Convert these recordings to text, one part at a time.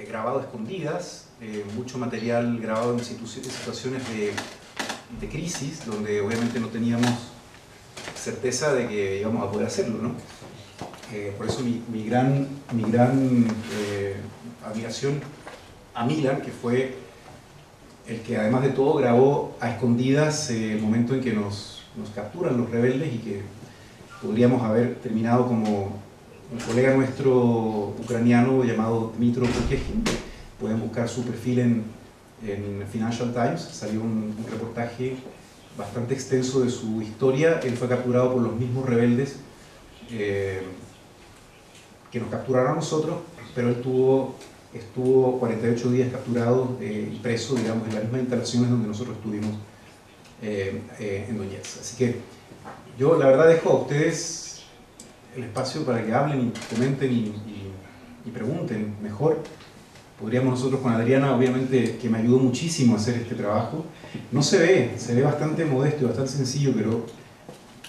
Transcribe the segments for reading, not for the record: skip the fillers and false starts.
grabado a escondidas, mucho material grabado en situaciones de crisis, donde obviamente no teníamos certeza de que íbamos a poder hacerlo, ¿no? Por eso mi gran admiración a Milan, que fue el que además de todo grabó a escondidas el momento en que nos capturan los rebeldes, y que podríamos haber terminado como un colega nuestro ucraniano llamado Dmytro Prokejin. Pueden buscar su perfil en Financial Times, salió un reportaje bastante extenso de su historia. Él fue capturado por los mismos rebeldes que nos capturaron a nosotros, pero él estuvo 48 días capturado y preso, digamos, en las mismas instalaciones donde nosotros estuvimos en Donetsk. Así que yo la verdad dejo a ustedes el espacio para que hablen y comenten y pregunten mejor. Podríamos nosotros con Adriana, obviamente, que me ayudó muchísimo a hacer este trabajo. No se ve bastante modesto y bastante sencillo, pero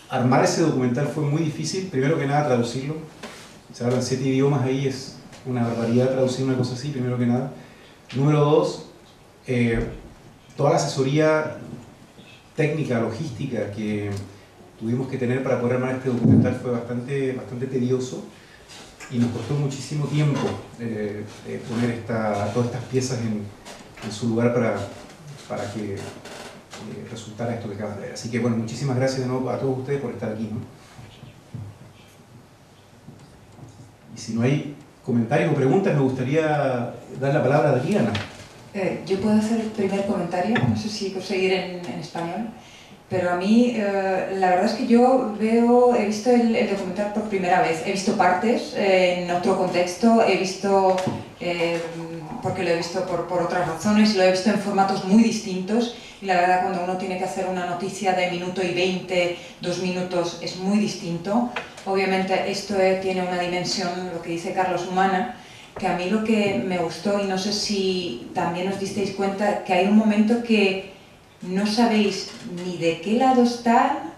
armar ese documental fue muy difícil. Primero que nada, traducirlo. Se hablan 7 idiomas ahí, es una barbaridad traducir una cosa así, primero que nada. Número 2, toda la asesoría técnica, logística que tuvimos que tener para poder armar este documental fue bastante tedioso, y nos costó muchísimo tiempo poner todas estas piezas en su lugar para que resultara esto que acaban de ver. Así que bueno, muchísimas gracias de nuevo a todos ustedes por estar aquí, ¿no? Y si no hay comentarios o preguntas, me gustaría dar la palabra a Adriana. Yo puedo hacer el primer comentario, no sé si conseguir en español, pero a mí la verdad es que yo he visto el documental por primera vez. He visto partes en otro contexto, porque lo he visto por otras razones, lo he visto en formatos muy distintos, y la verdad, cuando uno tiene que hacer una noticia de minuto y 20, 2 minutos, es muy distinto. Obviamente esto tiene una dimensión, lo que dice Carlos, humana, que a mí lo que me gustó, y no sé si también os disteis cuenta, que hay un momento que no sabéis ni de qué lado están,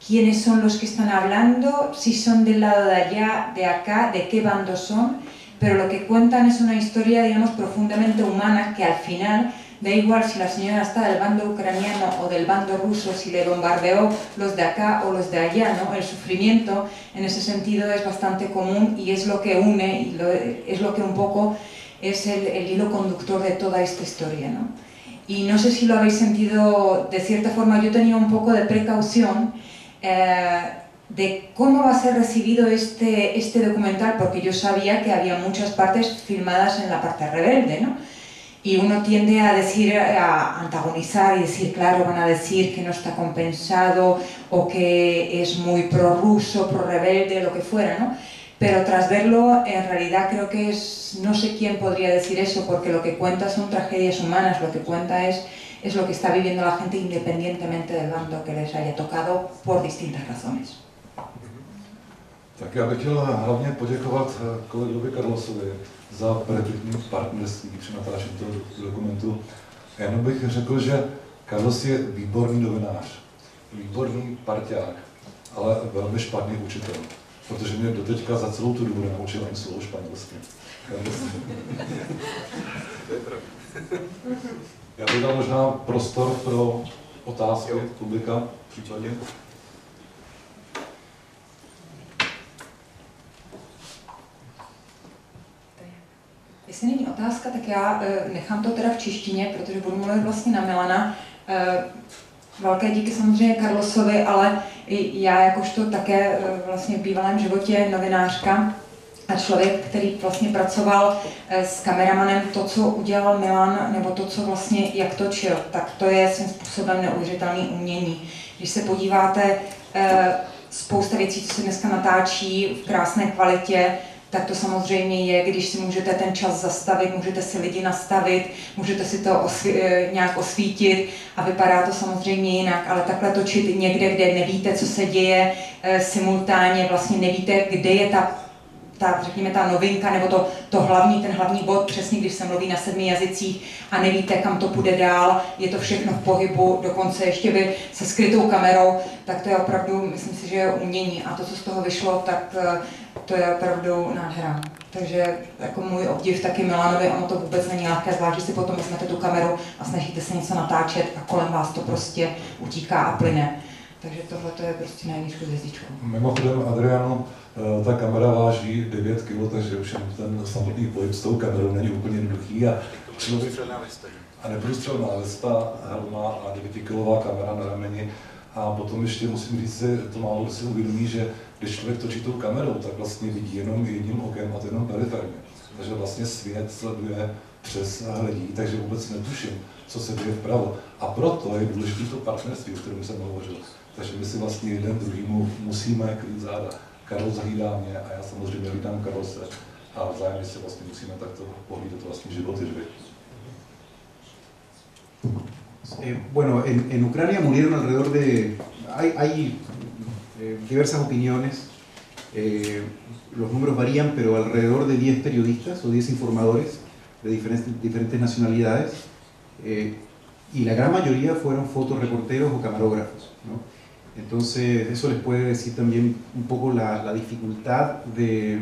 quiénes son los que están hablando, si son del lado de allá, de acá, de qué bando son, pero lo que cuentan es una historia, digamos, profundamente humana, que al final da igual si la señora está del bando ucraniano o del bando ruso, si le bombardeó los de acá o los de allá, ¿no? El sufrimiento en ese sentido es bastante común, y es lo que une, y es lo que un poco es el hilo conductor de toda esta historia, ¿no? Y no sé si lo habéis sentido de cierta forma. Yo tenía un poco de precaución de cómo va a ser recibido este documental, porque yo sabía que había muchas partes filmadas en la parte rebelde, ¿no? Y uno tiende a antagonizar y decir, claro, van a decir que no está compensado, o que es muy prorruso, prorrebelde, lo que fuera, ¿no? Pero tras verlo, en realidad creo que no sé quién podría decir eso, porque lo que cuenta son tragedias humanas, lo que cuenta es lo que está viviendo la gente, independientemente del bando que les haya tocado, por distintas razones. Tak já bych chtěl hlavně poděkovat kolegovi Carlosovi za perfektní partnerství při natáčení toho dokumentu. A jenom bych řekl, že Carlos je výborný novinář, výborný parťák, ale velmi špatný učitel, protože mě doteďka za celou tu dobu nenaučil ani slovo španělsky. Já bych dal možná prostor pro otázky publika případně. Jestli není otázka, tak já nechám to teda v češtině, protože budu mluvit vlastně na Milana. Velké díky samozřejmě Carlosovi, ale i já jakožto také vlastně v bývalém životě novinářka a člověk, který vlastně pracoval s kameramanem, to, co udělal Milan, nebo to, co vlastně jak točil, tak to je svým způsobem neuvěřitelné umění. Když se podíváte, spousta věcí, co se dneska natáčí v krásné kvalitě, tak to samozřejmě je, když si můžete ten čas zastavit, můžete si lidi nastavit, můžete si to nějak osvítit a vypadá to samozřejmě jinak, ale takhle točit někde, kde nevíte, co se děje simultánně, vlastně nevíte, kde je řekněme, ta novinka, nebo ten hlavní bod, přesně když se mluví na 7 jazycích a nevíte, kam to půjde dál, je to všechno v pohybu, dokonce ještě vy se skrytou kamerou, tak to je opravdu, myslím si, že je umění. A to, co z toho vyšlo, tak to je opravdu nádhera. Takže jako můj obdiv taky Milanovi, ono to vůbec není lehké, zvlášť, že si potom vezmete tu kameru a snažíte se něco natáčet a kolem vás to prostě utíká a plyne. Takže tohle je prostě nejvíc hvězdičku. Mimochodem, Adriano, ta kamera váží 9 kg, takže už ten samotný pohyb s tou kamerou není úplně jednoduchý. A neprůstřelná vesta, helma a 9kilová kamera na rameni. A potom ještě musím říct, že to málo si uvědomí, že když člověk točí tou kamerou, tak vlastně vidí jenom jedním okem a to jenom periferně. Takže vlastně svět sleduje přes hledí, takže vůbec netuším, co se děje vpravo. A proto je důležité to partnerství, o kterém jsem hovořil. Takže my si vlastně jeden druhýmu musíme krýt záda. Karol zahlídá mě a já samozřejmě hlídám Karolse. A vzájemně si vlastně musíme takto pohlídat vlastní životy. Bueno, en Ucrania murieron alrededor de... Hay diversas opiniones, los números varían, pero alrededor de 10 periodistas o 10 informadores de diferentes nacionalidades, y la gran mayoría fueron fotoreporteros o camarógrafos, ¿no? Entonces eso les puede decir también un poco la dificultad de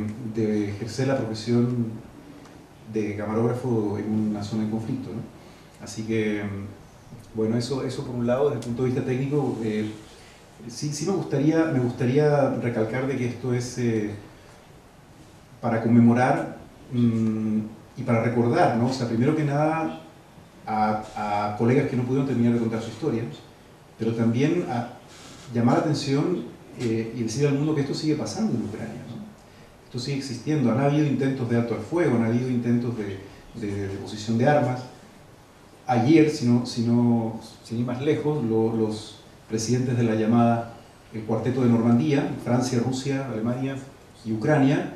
ejercer la profesión de camarógrafo en una zona de conflicto, ¿no? Así que, bueno, eso por un lado, desde el punto de vista técnico, sí me gustaría recalcar de que esto es para conmemorar y para recordar, ¿no? O sea, primero que nada a colegas que no pudieron terminar de contar su historia, pero también a llamar la atención y decir al mundo que esto sigue pasando en Ucrania, ¿no? Esto sigue existiendo. Han habido intentos de alto al fuego, han habido intentos de posición de armas. Ayer, sin ir más lejos, los presidentes de la llamada el Cuarteto de Normandía, Francia, Rusia, Alemania y Ucrania,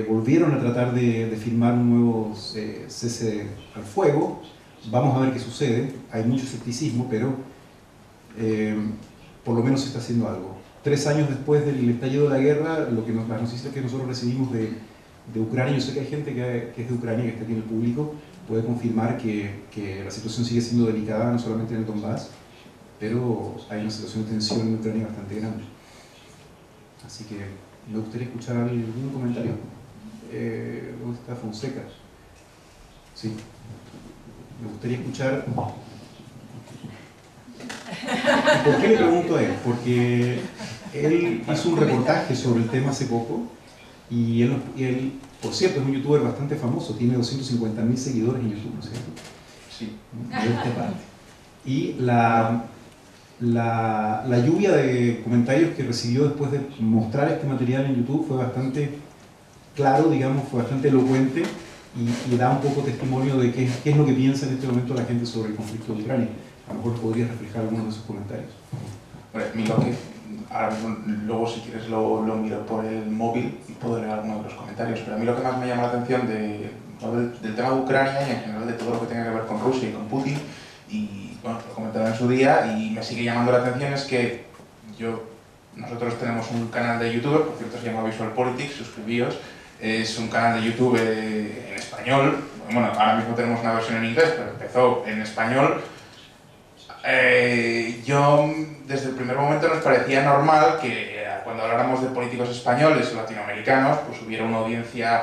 volvieron a tratar de firmar un nuevo cese al fuego. Vamos a ver qué sucede. Hay mucho escepticismo, pero por lo menos se está haciendo algo. 3 años después del estallido de la guerra, las noticias que nosotros recibimos de Ucrania, yo sé que hay gente que es de Ucrania, que está aquí en el público, puede confirmar que la situación sigue siendo delicada, no solamente en el Donbass, pero hay una situación de tensión en Ucrania bastante grande. Así que me gustaría escuchar algún comentario. ¿Dónde está Fonseca? Sí. Me gustaría escuchar... ¿Por qué le pregunto a él? Porque él hizo un reportaje sobre el tema hace poco y él, por cierto, es un youtuber bastante famoso, tiene 250.000 seguidores en YouTube, ¿no es cierto? Sí. De esta parte. Y la lluvia de comentarios que recibió después de mostrar este material en YouTube fue bastante claro, digamos, fue bastante elocuente y da un poco testimonio de qué es lo que piensa en este momento la gente sobre el conflicto de Ucrania. A lo mejor podría reflejar algunos de esos comentarios. Ahora mismo, luego si quieres lo miro por el móvil y puedo leer algunos de los comentarios, pero a mí lo que más me llama la atención del tema de Ucrania y en general de todo lo que tenga que ver con Rusia y con Putin, y bueno, lo comentaba en su día y me sigue llamando la atención, es que nosotros tenemos un canal de YouTube, por cierto se llama Visual Politics, suscribíos, es un canal de YouTube en español, bueno, ahora mismo tenemos una versión en inglés, pero empezó en español. Yo, desde el primer momento, nos parecía normal que cuando habláramos de políticos españoles o latinoamericanos, pues hubiera una audiencia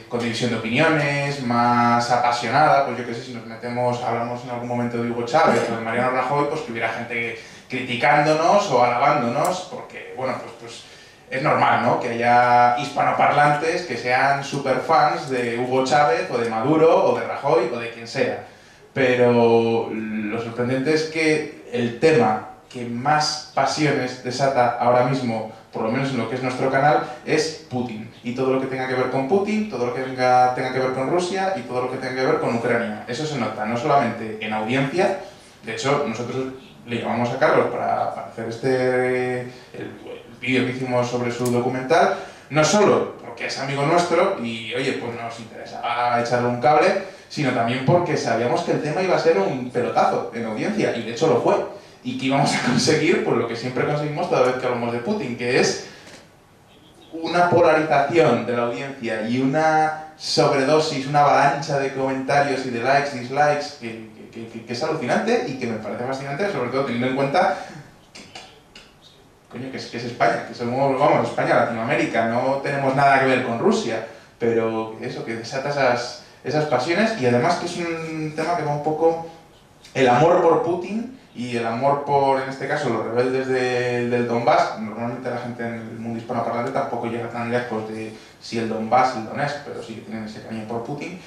con división de opiniones, más apasionada, pues yo qué sé, si nos hablamos en algún momento de Hugo Chávez o de Mariano Rajoy, pues que hubiera gente criticándonos o alabándonos, porque, bueno, pues es normal, ¿no?, que haya hispanoparlantes que sean superfans de Hugo Chávez o de Maduro o de Rajoy o de quien sea. Pero lo sorprendente es que el tema que más pasiones desata ahora mismo, por lo menos en lo que es nuestro canal, es Putin. Y todo lo que tenga que ver con Putin, todo lo que tenga que ver con Rusia y todo lo que tenga que ver con Ucrania. Eso se nota no solamente en audiencia, de hecho nosotros le llamamos a Carlos para hacer el vídeo que hicimos sobre su documental, no solo porque es amigo nuestro y oye, pues nos interesaba echarle un cable, sino también porque sabíamos que el tema iba a ser un pelotazo en audiencia, y de hecho lo fue, y que íbamos a conseguir pues lo que siempre conseguimos toda vez que hablamos de Putin, que es una polarización de la audiencia y una sobredosis, una avalancha de comentarios y de likes, dislikes, que es alucinante y que me parece fascinante, sobre todo teniendo en cuenta coño, que es España, que somos, vamos, España, Latinoamérica, no tenemos nada que ver con Rusia, pero eso, que desata esas pasiones, y además que es un tema que va un poco el amor por Putin y el amor por, en este caso, los rebeldes del Donbass. Normalmente la gente en el mundo hispanoparlante tampoco llega tan lejos de si el Donbass, el Donetsk, pero sí que tienen ese cariño por Putin.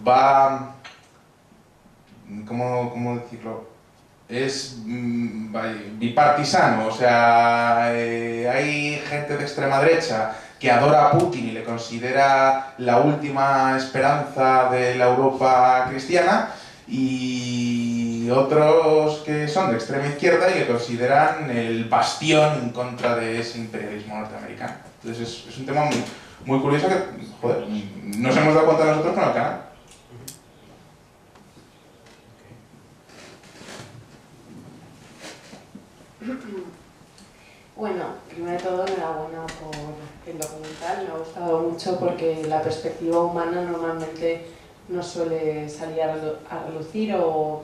Va... ¿Cómo decirlo? Es bipartisano, o sea, hay gente de extrema derecha que adora a Putin y le considera la última esperanza de la Europa cristiana, y otros que son de extrema izquierda y que consideran el bastión en contra de ese imperialismo norteamericano. Entonces es un tema muy, muy curioso que, joder, nos hemos dado cuenta nosotros con el canal. Bueno, primero de todo, enhorabuena por el documental. Me ha gustado mucho porque la perspectiva humana normalmente no suele salir a relucir, o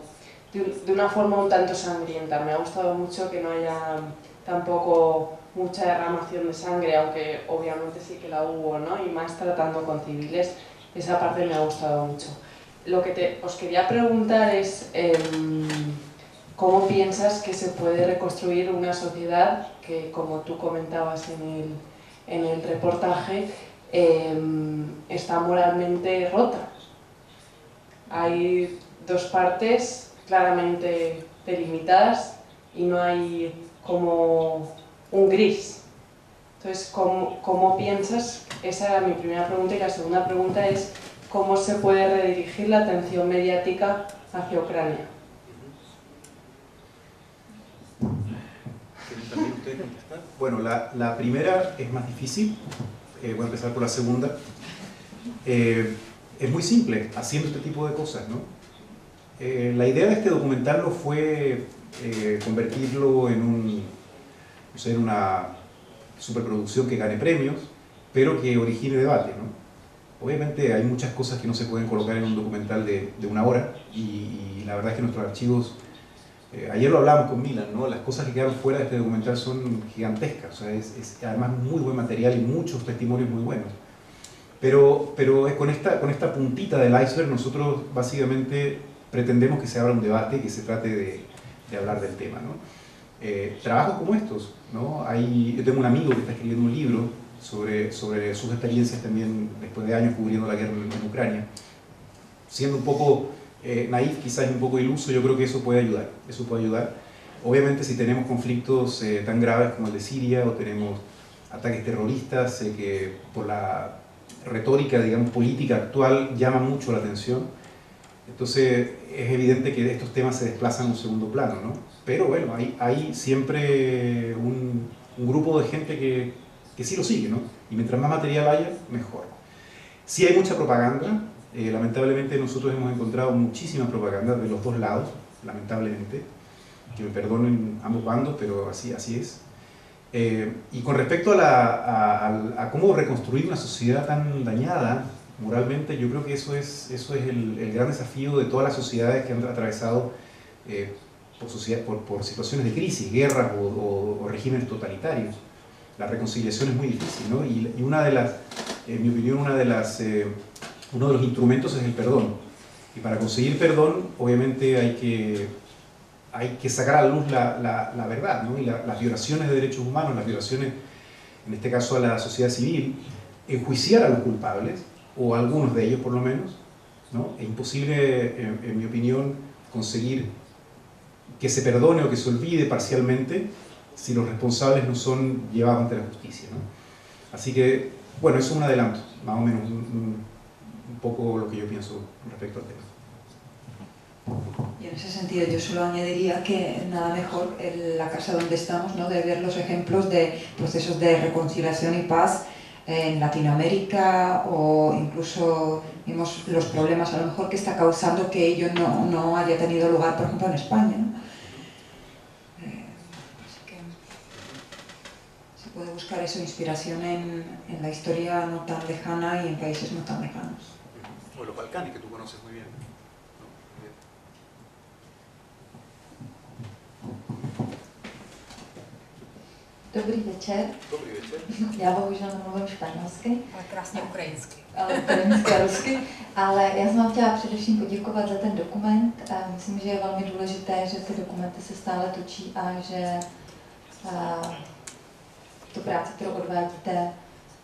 de una forma un tanto sangrienta. Me ha gustado mucho que no haya tampoco mucha derramación de sangre, aunque obviamente sí que la hubo, ¿no? Y más tratando con civiles, esa parte me ha gustado mucho. Lo que os quería preguntar es ¿cómo piensas que se puede reconstruir una sociedad que, como tú comentabas en el reportaje, está moralmente rota? Hay dos partes claramente delimitadas y no hay como un gris. Entonces, ¿cómo piensas? Esa era mi primera pregunta, y la segunda pregunta es ¿cómo se puede redirigir la atención mediática hacia Ucrania? ¿También ustedes contestan? Bueno, la primera es más difícil, voy a empezar por la segunda. Es muy simple, haciendo este tipo de cosas, ¿no? La idea de este documental no fue convertirlo en una superproducción que gane premios, pero que origine debate, ¿no? Obviamente hay muchas cosas que no se pueden colocar en un documental de una hora, y la verdad es que nuestros archivos, ayer lo hablábamos con Milan, ¿no? Las cosas que quedan fuera de este documental son gigantescas, o sea, es además muy buen material y muchos testimonios muy buenos. Pero con esta puntita del iceberg nosotros básicamente pretendemos que se abra un debate, que se trate de hablar del tema, ¿no? Trabajos como estos, ¿no? Yo tengo un amigo que está escribiendo un libro sobre sus experiencias también después de años cubriendo la guerra en Ucrania. Siendo un poco naif, quizás un poco iluso, yo creo que eso puede ayudar. Obviamente si tenemos conflictos tan graves como el de Siria, o tenemos ataques terroristas que por la retórica, digamos, política actual llama mucho la atención, entonces es evidente que estos temas se desplazan a un segundo plano, ¿no? Pero bueno, hay siempre un grupo de gente que sí lo sigue, ¿no? Y mientras más material haya, mejor. Sí hay mucha propaganda, lamentablemente nosotros hemos encontrado muchísima propaganda de los dos lados, lamentablemente, que me perdonen ambos bandos, pero así es. Y con respecto a cómo reconstruir una sociedad tan dañada moralmente, yo creo que eso es el gran desafío de todas las sociedades que han atravesado por situaciones de crisis, guerras o regímenes totalitarios. La reconciliación es muy difícil, ¿no? Y en mi opinión, uno de los instrumentos es el perdón. Y para conseguir perdón, obviamente hay que sacar a la luz la verdad, ¿no? Y las violaciones de derechos humanos, las violaciones, en este caso a la sociedad civil, enjuiciar a los culpables, o a algunos de ellos por lo menos, ¿no? Es imposible, en mi opinión, conseguir que se perdone o que se olvide parcialmente si los responsables no son llevados ante la justicia, ¿no? Así que, bueno, eso es un adelanto, más o menos un poco lo que yo pienso respecto al tema. Y en ese sentido yo solo añadiría que nada mejor en la casa donde estamos, ¿no?, de ver los ejemplos de procesos de reconciliación y paz en Latinoamérica, o incluso vimos los problemas a lo mejor que está causando que ello no haya tenido lugar, por ejemplo, en España, ¿no? Así que se puede buscar eso, inspiración en la historia no tan lejana y en países no tan lejanos. O los Balcanes, que tú conoces muy bien. Dobrý večer. Dobrý večer. Já bohužel nemluvím španělsky. Ale krásně ukrajinsky. Ale ukrajinsky a rusky. Ale já jsem vám chtěla především poděkovat za ten dokument. Myslím, že je velmi důležité, že ty dokumenty se stále točí a že tu práci, kterou odvádíte,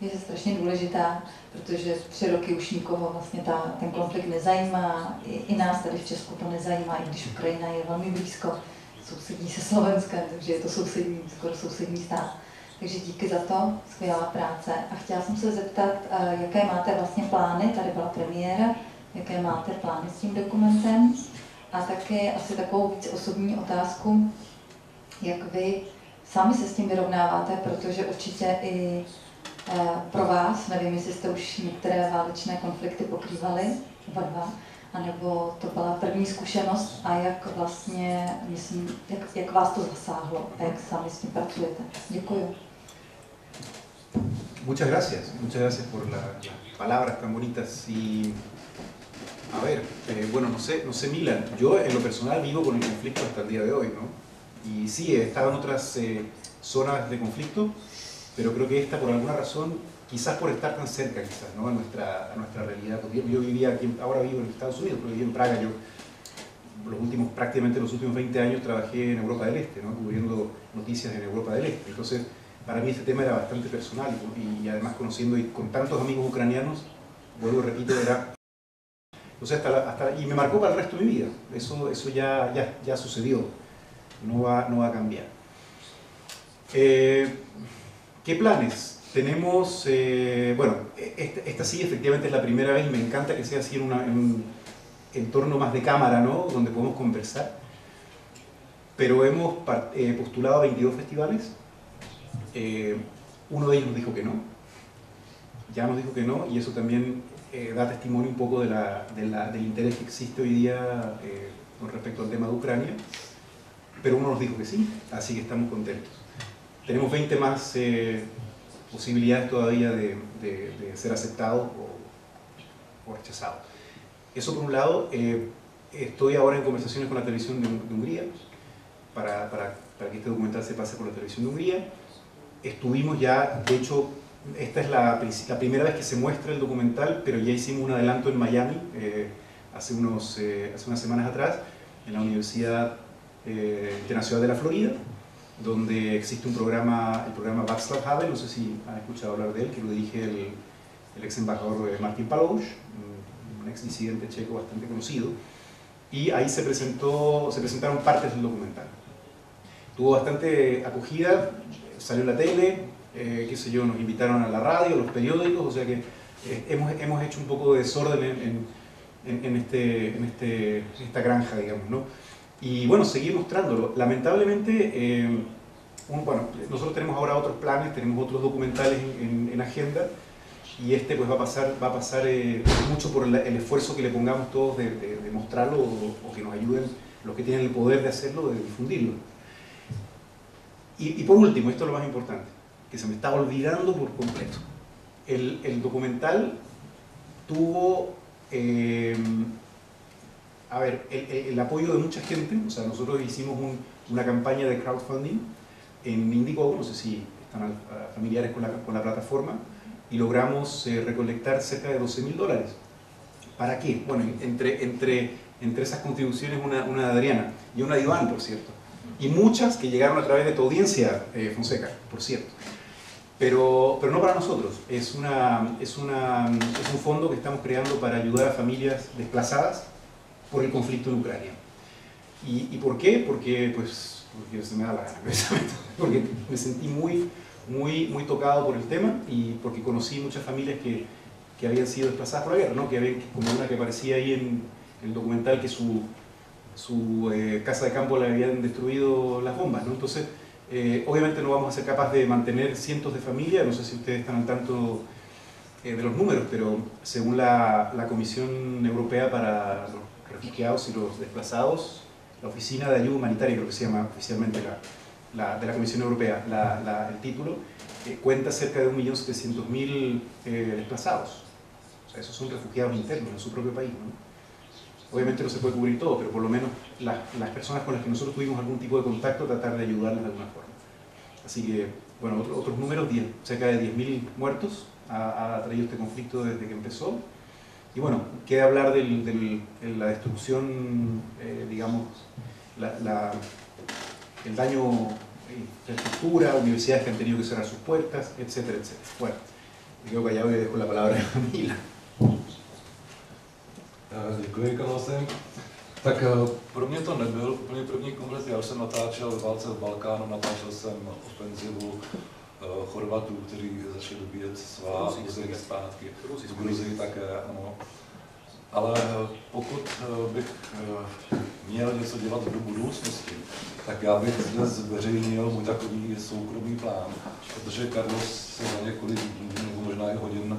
je strašně důležitá, protože 3 roky už nikoho vlastně ten konflikt nezajímá. I nás tady v Česku to nezajímá, i když Ukrajina je velmi blízko, sousedí se Slovenskem, takže je to skoro sousední stát. Takže díky za to, skvělá práce. A chtěla jsem se zeptat, jaké máte vlastně plány, tady byla premiéra, jaké máte plány s tím dokumentem a také asi takovou víc osobní otázku, jak vy sami se s tím vyrovnáváte, protože určitě i pro vás, nevím, jestli jste už některé válečné konflikty pokrývali, oba dva, anebo to byla první zkušenost a jak vlastně, myslím, jak vás to zasáhlo a jak sami s tím pracujete. Děkuji. Muchas gracias por las palabras tan bonitas y a ver, bueno, no sé Milan, yo en lo personal vivo con el conflicto hasta el día de hoy, ¿no? Y sí, he estado en otras zonas de conflicto, pero creo que esta por alguna razón, quizás por estar tan cerca quizás, ¿no? a nuestra realidad. Yo vivía aquí, ahora vivo en Estados Unidos, pero viví en Praga. Yo prácticamente los últimos 20 años trabajé en Europa del Este, ¿no? Cubriendo noticias en Europa del Este. Entonces, para mí este tema era bastante personal y además conociendo y con tantos amigos ucranianos, vuelvo y repito, era... Entonces, y me marcó para el resto de mi vida. Eso ya sucedió, no va a cambiar. ¿Qué planes? Tenemos, bueno, esta sí efectivamente es la primera vez y me encanta que sea así en un entorno más de cámara, ¿no? Donde podemos conversar. Pero hemos postulado a 22 festivales. Uno de ellos nos dijo que no. Ya nos dijo que no y eso también da testimonio un poco del interés que existe hoy día con respecto al tema de Ucrania. Pero uno nos dijo que sí, así que estamos contentos. Tenemos 20 más posibilidades todavía de ser aceptados o rechazados. Eso por un lado. Estoy ahora en conversaciones con la televisión de Hungría para que este documental se pase por la televisión de Hungría. Estuvimos ya, de hecho, esta es la primera vez que se muestra el documental, pero ya hicimos un adelanto en Miami hace unas semanas atrás, en la Universidad Internacional de la Florida, donde existe el programa Václav Havel, no sé si han escuchado hablar de él, que lo dirige el ex embajador Martin Palouš, un ex disidente checo bastante conocido, y ahí se presentaron partes del documental. Tuvo bastante acogida, salió en la tele, qué sé yo, nos invitaron a la radio, a los periódicos, o sea que hemos hecho un poco de desorden en esta granja, digamos, ¿no? Y bueno, seguir mostrándolo. Lamentablemente, bueno, nosotros tenemos ahora otros planes, tenemos otros documentales en agenda y este pues va a pasar mucho por el esfuerzo que le pongamos todos de mostrarlo o que nos ayuden los que tienen el poder de hacerlo, de difundirlo. Y por último, esto es lo más importante, que se me está olvidando por completo. El documental tuvo... el apoyo de mucha gente, o sea, nosotros hicimos una campaña de crowdfunding en Indiegogo, no sé si están familiares con la plataforma, y logramos recolectar cerca de $12.000. ¿Para qué? Bueno, entre esas contribuciones una de Adriana y una de Iván, por cierto, y muchas que llegaron a través de tu audiencia, Fonseca, por cierto. Pero no para nosotros, es un fondo que estamos creando para ayudar a familias desplazadas por el conflicto en Ucrania. ¿Y por qué? Porque se me da la gana, porque me sentí muy tocado por el tema y porque conocí muchas familias que habían sido desplazadas por la guerra, ¿no? Como una que aparecía ahí en el documental, que su casa de campo le habían destruido las bombas, ¿no? Entonces, obviamente no vamos a ser capaces de mantener cientos de familias, no sé si ustedes están al tanto de los números, pero según la Comisión Europea para los Refugiados y los Desplazados, la Oficina de Ayuda Humanitaria, creo que se llama oficialmente de la Comisión Europea, el título, cuenta cerca de 1.700.000 desplazados. O sea, esos son refugiados internos en su propio país, ¿no? Obviamente no se puede cubrir todo, pero por lo menos las personas con las que nosotros tuvimos algún tipo de contacto, tratar de ayudarlas de alguna forma. Así que bueno, otros números, cerca de 10.000 muertos ha traído este conflicto desde que empezó. Y bueno, queda hablar de la destrucción, digamos, el daño a infraestructura, universidades que han tenido que cerrar sus puertas, etcétera, etcétera. Bueno, me quedo callado y dejo la palabra a Camila. Děkuji, Karlose. Tak pro mě to nebyl úplně první kongres, já už jsem natáčel ve válce v Balkánu, natáčel jsem ofenzivu Chorvatů, kteří začali dobíjet svá území zpátky, v Gruzii také, ano. Ale pokud bych měl něco dělat do budoucnosti, tak já bych zde zveřejnil můj takový soukromý plán, protože Carlos se za několik dní nebo možná i hodin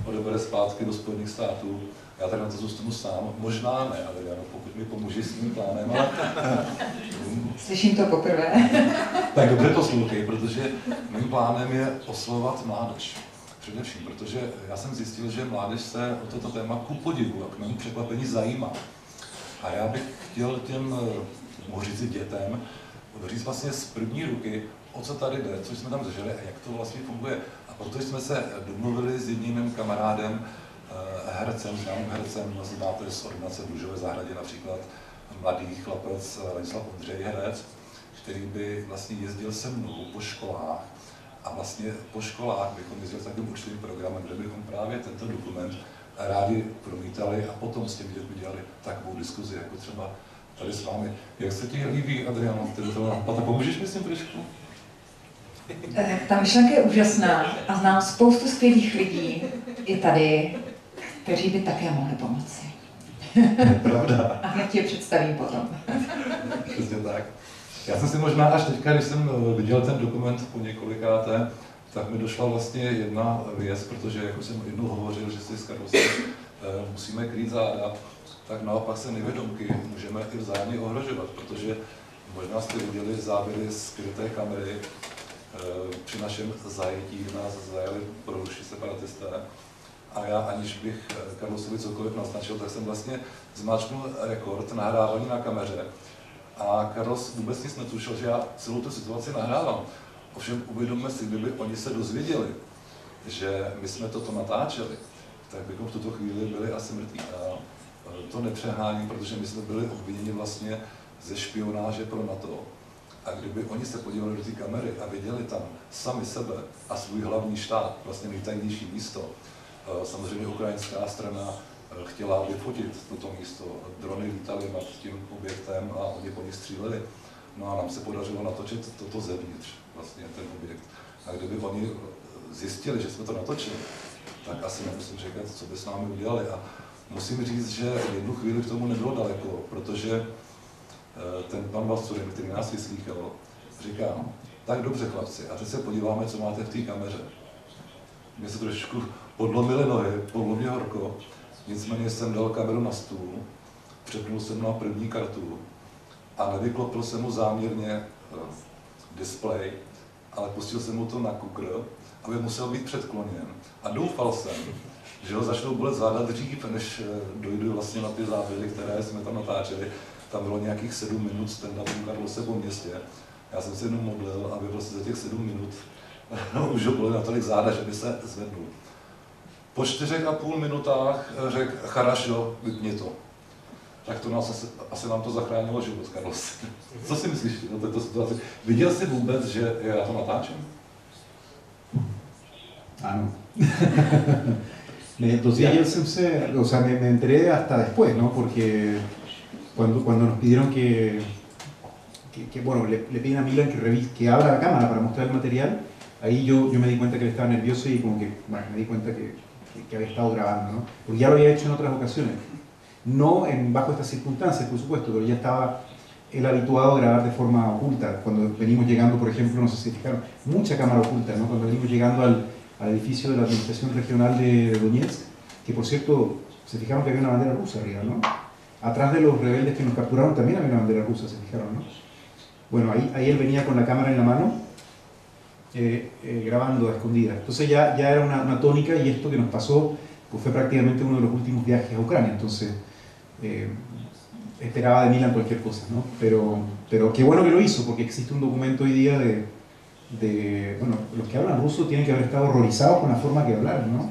odebere zpátky do Spojených států. Já tak na to zůstanu sám. Možná ne, ale pokud mi pomůžeš s tím plánem. Ale... Slyším to poprvé. Tak dobře poslouchej, protože mým plánem je oslovovat mládež. Především, protože já jsem zjistil, že mládež se o toto téma ku podivu a k mému překvapení zajímá. A já bych chtěl těm, mohu říct dětem, říct vlastně z první ruky, o co tady jde, co jsme tam zažili a jak to vlastně funguje. A proto jsme se domluvili s jedním mým kamarádem, hercem, známým hercem, znáte z Ordinace v Růžové zahradě například, mladý chlapec Ladislav Ondřej, herec, který by vlastně jezdil se mnou po školách a vlastně po školách bychom jezdili s takovým určitým programem, kde bychom právě tento dokument rádi promítali a potom s těmi dětmi dělali takovou diskuzi, jako třeba tady s vámi. Jak se ti líbí, Adriano, a pomůžeš mi s tím trošku? Ta myšlenka je úžasná a znám spoustu skvělých lidí i tady, kteří by také mohli pomoci. Pravda. A hned je představím potom. Přesně tak. Já jsem si možná až teďka, když jsem viděl ten dokument po několikáté, tak mi došla vlastně jedna věc, protože jako jsem jednou hovořil, že si s Karlosem musíme krýt záda, tak naopak se nevědomky můžeme i vzájemně ohrožovat, protože možná jste viděli záběry z skryté kamery. Při našem zajetí nás zajali proruší separatisté a já, aniž bych Karlosovi cokoliv naznačil, tak jsem vlastně zmáčknul rekord nahrávání na kameře. A Carlos vůbec nic netušil, že já celou tu situaci nahrávám. Ovšem uvědomme si, kdyby oni se dozvěděli, že my jsme toto natáčeli, tak bychom v tuto chvíli byli asi mrtví. A to nepřeháním, protože my jsme byli obviněni vlastně ze špionáže pro NATO. A kdyby oni se podívali do té kamery a viděli tam sami sebe a svůj hlavní štáb, vlastně nejtajnější místo, samozřejmě ukrajinská strana chtěla vyfotit toto místo. Drony lítaly nad tím objektem a oni po nich stříleli. No a nám se podařilo natočit toto zevnitř, vlastně ten objekt. A kdyby oni zjistili, že jsme to natočili, tak asi nemusím říkat, co by s námi udělali. A musím říct, že jednu chvíli k tomu nebylo daleko, protože ten pan Valcurin, který nás vyslýchal, říká, tak dobře chlapci, a teď se podíváme, co máte v té kameře. Mně se trošku podlomily nohy, podlo mě horko, nicméně jsem dal kameru na stůl, přepnul jsem na první kartu a nevyklopil jsem mu záměrně displej, ale pustil jsem mu to na kukr, aby musel být předkloněn. A doufal jsem, že ho začnou bolet záda dřív, než dojdu vlastně na ty záběry, které jsme tam natáčeli. Tam bylo nějakých 7 minut stand-upu Carlose po městě. Já jsem se jenom modlil, aby prostě za těch 7 minut už ho bolet natolik záda, že by se zvednul. Po 4,5 minutách řekl, charašo, vypni to. Tak to nás asi nám to zachránilo život, Carlos. Co si myslíš o této situaci? Viděl jsi vůbec, že já to natáčím? Ano. Dozvěděl jsem se, o sea, me enteré hasta después, ¿no? Porque cuando nos pidieron que bueno, le piden a Milan que abra la cámara para mostrar el material, ahí yo me di cuenta que él estaba nervioso y como que, bueno, me di cuenta que había estado grabando, ¿no? Porque ya lo había hecho en otras ocasiones. No bajo estas circunstancias, por supuesto, pero ya estaba él habituado a grabar de forma oculta. Cuando venimos llegando, por ejemplo, no sé si fijaron, mucha cámara oculta, ¿no? Cuando venimos llegando al edificio de la Administración Regional de Donetsk, que por cierto, se fijaron que había una bandera rusa arriba, ¿no? Atrás de los rebeldes que nos capturaron también había una bandera rusa, se fijaron, ¿no? Bueno, ahí él venía con la cámara en la mano, grabando a escondidas. Entonces ya era una tónica, y esto que nos pasó pues fue prácticamente uno de los últimos viajes a Ucrania. Entonces esperaba de Milan cualquier cosa, ¿no? Pero qué bueno que lo hizo, porque existe un documento hoy día bueno, los que hablan ruso tienen que haber estado horrorizados con la forma que hablaron, ¿no?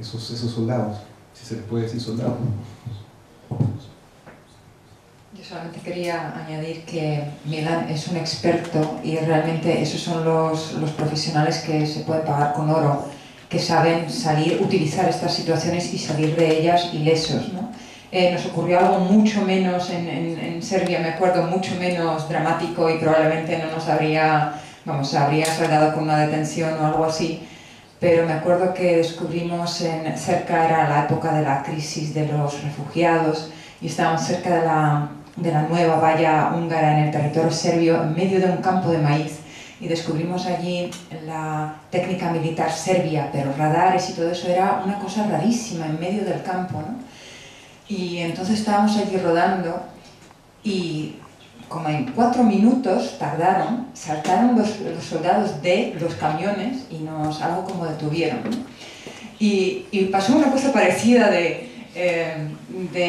Esos soldados, si se les puede decir soldados. Yo solamente quería añadir que Milan es un experto y realmente esos son los profesionales que se pueden pagar con oro, que saben utilizar estas situaciones y salir de ellas ilesos, ¿no? Nos ocurrió algo mucho menos en Serbia, me acuerdo, mucho menos dramático y probablemente no nos habría saldado con una detención o algo así, pero me acuerdo que descubrimos cerca, era la época de la crisis de los refugiados y estábamos cerca de la nueva valla húngara en el territorio serbio, en medio de un campo de maíz, y descubrimos allí la técnica militar serbia, pero radares y todo eso era una cosa rarísima en medio del campo, ¿no? Y entonces estábamos allí rodando y como en 4 minutos saltaron los soldados de los camiones y algo como detuvieron, ¿no? Y pasó una cosa parecida de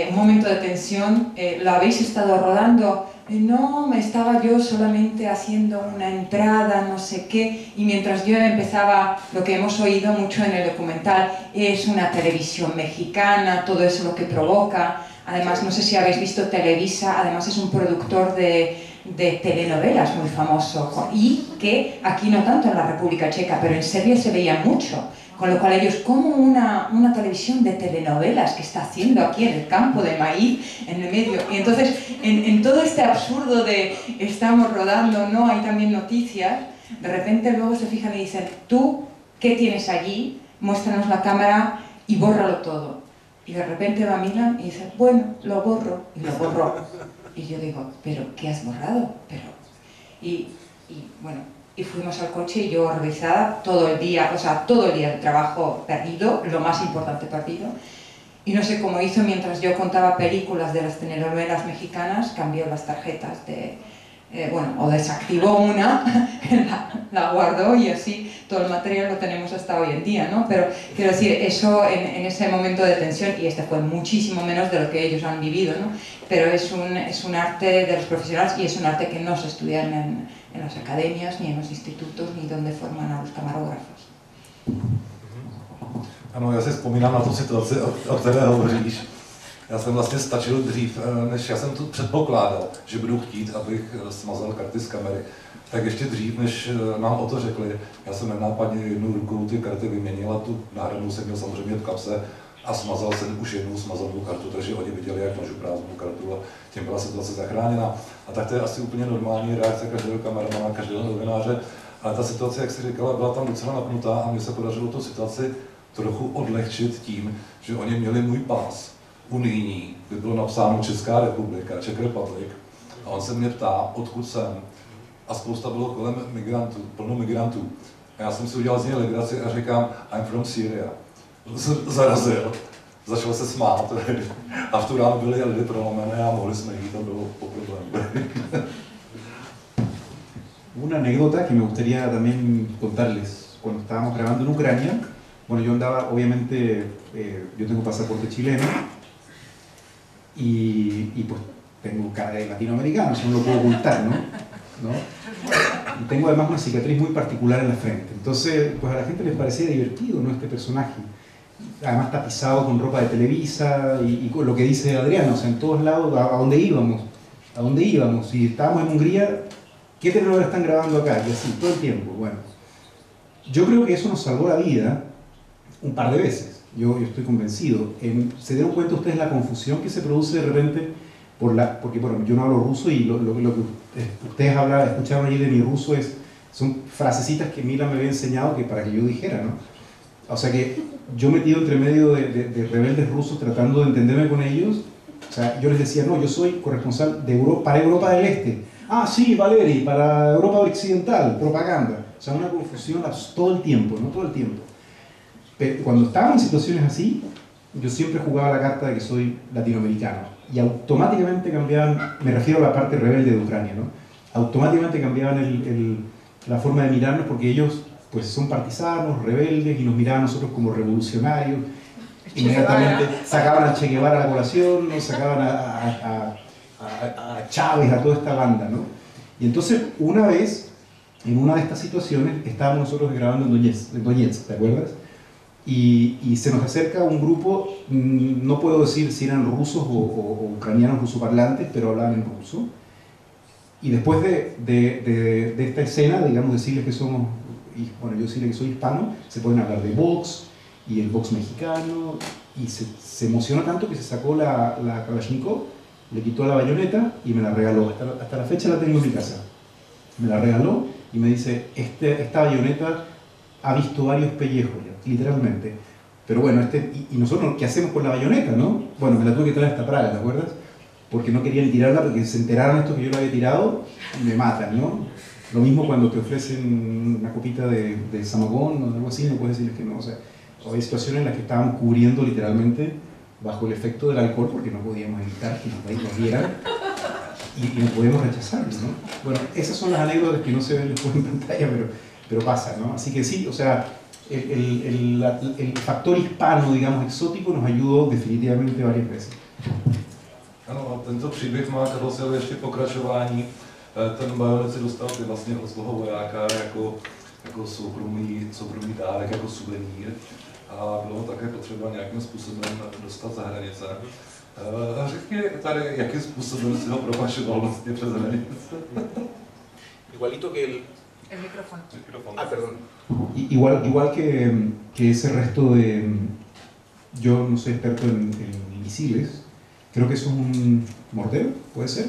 un momento de tensión. ¿Lo habéis estado rodando? No, me estaba yo solamente haciendo una entrada, no sé qué, y mientras yo empezaba, lo que hemos oído mucho en el documental, es una televisión mexicana, todo eso lo que provoca. Además, no sé si habéis visto Televisa, además es un productor de telenovelas muy famoso, y que aquí no tanto en la República Checa, pero en Serbia se veía mucho. Con lo cual ellos, como una televisión de telenovelas que está haciendo aquí en el campo de maíz, en el medio. Y entonces, en todo este absurdo de estamos rodando, no hay también noticias, de repente luego se fijan y dicen, tú, ¿qué tienes allí? Muéstranos la cámara y bórralo todo. Y de repente va Milan y dice, bueno, lo borro, y lo borró. Y yo digo, ¿pero qué has borrado? Y bueno... Y fuimos al coche y yo horrorizada todo el día de trabajo perdido, lo más importante perdido. Y no sé cómo hizo, mientras yo contaba películas de las telenovelas mexicanas, cambió las tarjetas o desactivó una, la guardó y así todo el material lo tenemos hasta hoy en día, ¿no? Pero quiero decir, eso en ese momento de tensión, y este fue muchísimo menos de lo que ellos han vivido, ¿no? Pero es un arte de los profesionales y es un arte que no se estudia en las academias, ni en los institutos, ni donde forman a los camarógrafos. Ano, já si vzpomínám na tu situaci, o které hovoříš. Já jsem vlastně stačil dřív, než já jsem tu předpokládal, že budu chtít, abych smazal karty z kamery. Tak ještě dřív, než nám o to řekli, já jsem nenápadně jednou rukou ty karty vyměnil a tu náhradnou jsem měl samozřejmě v kapse a smazal jsem už jednu smazanou kartu, takže oni viděli, jak mažu prázdnou kartu a tím byla situace zachráněna. A tak to je asi úplně normální reakce každého kameramana, každého novináře. Ale ta situace, jak si říkala, byla tam docela napnutá a mně se podařilo tu situaci trochu odlehčit tím, že oni měli můj pás unijní, kde bylo napsáno Česká republika, Czech Republic. A on se mě ptá, odkud jsem. A spousta bylo kolem migrantů, plno migrantů. A já jsem si udělal z něj legraci a říkám, I'm from Syria. Zarazil, začal se smát. A v tu ránu byly lidi prolomené a mohli jsme jít, to bylo po problému. Una anécdota que me gustaría también contarles. Cuando estábamos grabando en Ucrania, bueno, yo andaba, obviamente, yo tengo pasaporte chileno y pues tengo cara de latinoamericano, eso no lo puedo ocultar, ¿no? Y tengo además una cicatriz muy particular en la frente. Entonces, pues a la gente les parecía divertido, ¿no? Este personaje. Además tapizado con ropa de Televisa y con lo que dice Adriana, o sea, en todos lados, a dónde íbamos, si estábamos en Hungría, ¿qué telenovela están grabando acá? Y así, todo el tiempo. Bueno, yo creo que eso nos salvó la vida un par de veces, yo estoy convencido. ¿Se dieron cuenta ustedes la confusión que se produce de repente? Porque bueno, yo no hablo ruso y lo que ustedes escucharon allí de mi ruso son frasecitas que Milan me había enseñado para que yo dijera, ¿no? O sea que yo metido entre medio de rebeldes rusos tratando de entenderme con ellos, o sea, yo les decía, no, yo soy corresponsal para Europa del Este. Ah, sí, Valeri, para Europa Occidental, propaganda. O sea, una confusión todo el tiempo, ¿no? Todo el tiempo. Pero cuando estaba en situaciones así, yo siempre jugaba la carta de que soy latinoamericano. Y automáticamente cambiaban, me refiero a la parte rebelde de Ucrania, ¿no? Automáticamente cambiaban la forma de mirarnos porque ellos pues son partisanos, rebeldes y nos miraban a nosotros como revolucionarios. Inmediatamente sacaban a Che Guevara a la colación, ¿no? Sacaban a Chávez, a toda esta banda, ¿no? Y entonces una vez en una de estas situaciones estábamos nosotros grabando en Donetsk, ¿te acuerdas? Y se nos acerca un grupo, no puedo decir si eran rusos o ucranianos rusoparlantes, pero hablaban en ruso. Y después de esta escena, digamos, decirles que somos, bueno, yo decirles que soy hispano, se pueden hablar de Vox y el Vox mexicano, y se emocionó tanto que se sacó la Kalashnikov, le quitó la bayoneta y me la regaló. Hasta la fecha la tengo en mi casa. Me la regaló y me dice, esta bayoneta ha visto varios pellejos ya, literalmente. Pero bueno, y nosotros, ¿qué hacemos con la bayoneta, no? Bueno, me la tuve que traer hasta Praga, ¿te acuerdas? Porque no querían tirarla, porque se enteraron estos que yo la había tirado y me matan, ¿no? Lo mismo cuando te ofrecen una copita de samogón o algo así, no puedes decirles que no. O sea, hay situaciones en las que estábamos cubriendo literalmente bajo el efecto del alcohol porque no podíamos evitar que nos vieran y no podíamos rechazarlo, ¿no? Bueno, esas son las anécdotas que no se ven después en pantalla, pero pasa, ¿no? Así que sí, o sea, el factor hispano, digamos, exótico nos ayudó definitivamente varias veces. Ano, tento příběh má Karlosovi ještě pokračování. Ten bajonet si dostal ty vlastně od toho vojáka jako soukromý dárek, jako suvenír. A bylo ho také potřeba nějakým způsobem dostat za hranice. Řekni tady, jakým způsobem si ho propašoval vlastně přes hranice. Igualito que El micrófono. Ah, perdón. Igual que ese resto de... Yo no soy experto en misiles. Creo que eso es un mortero, ¿puede ser?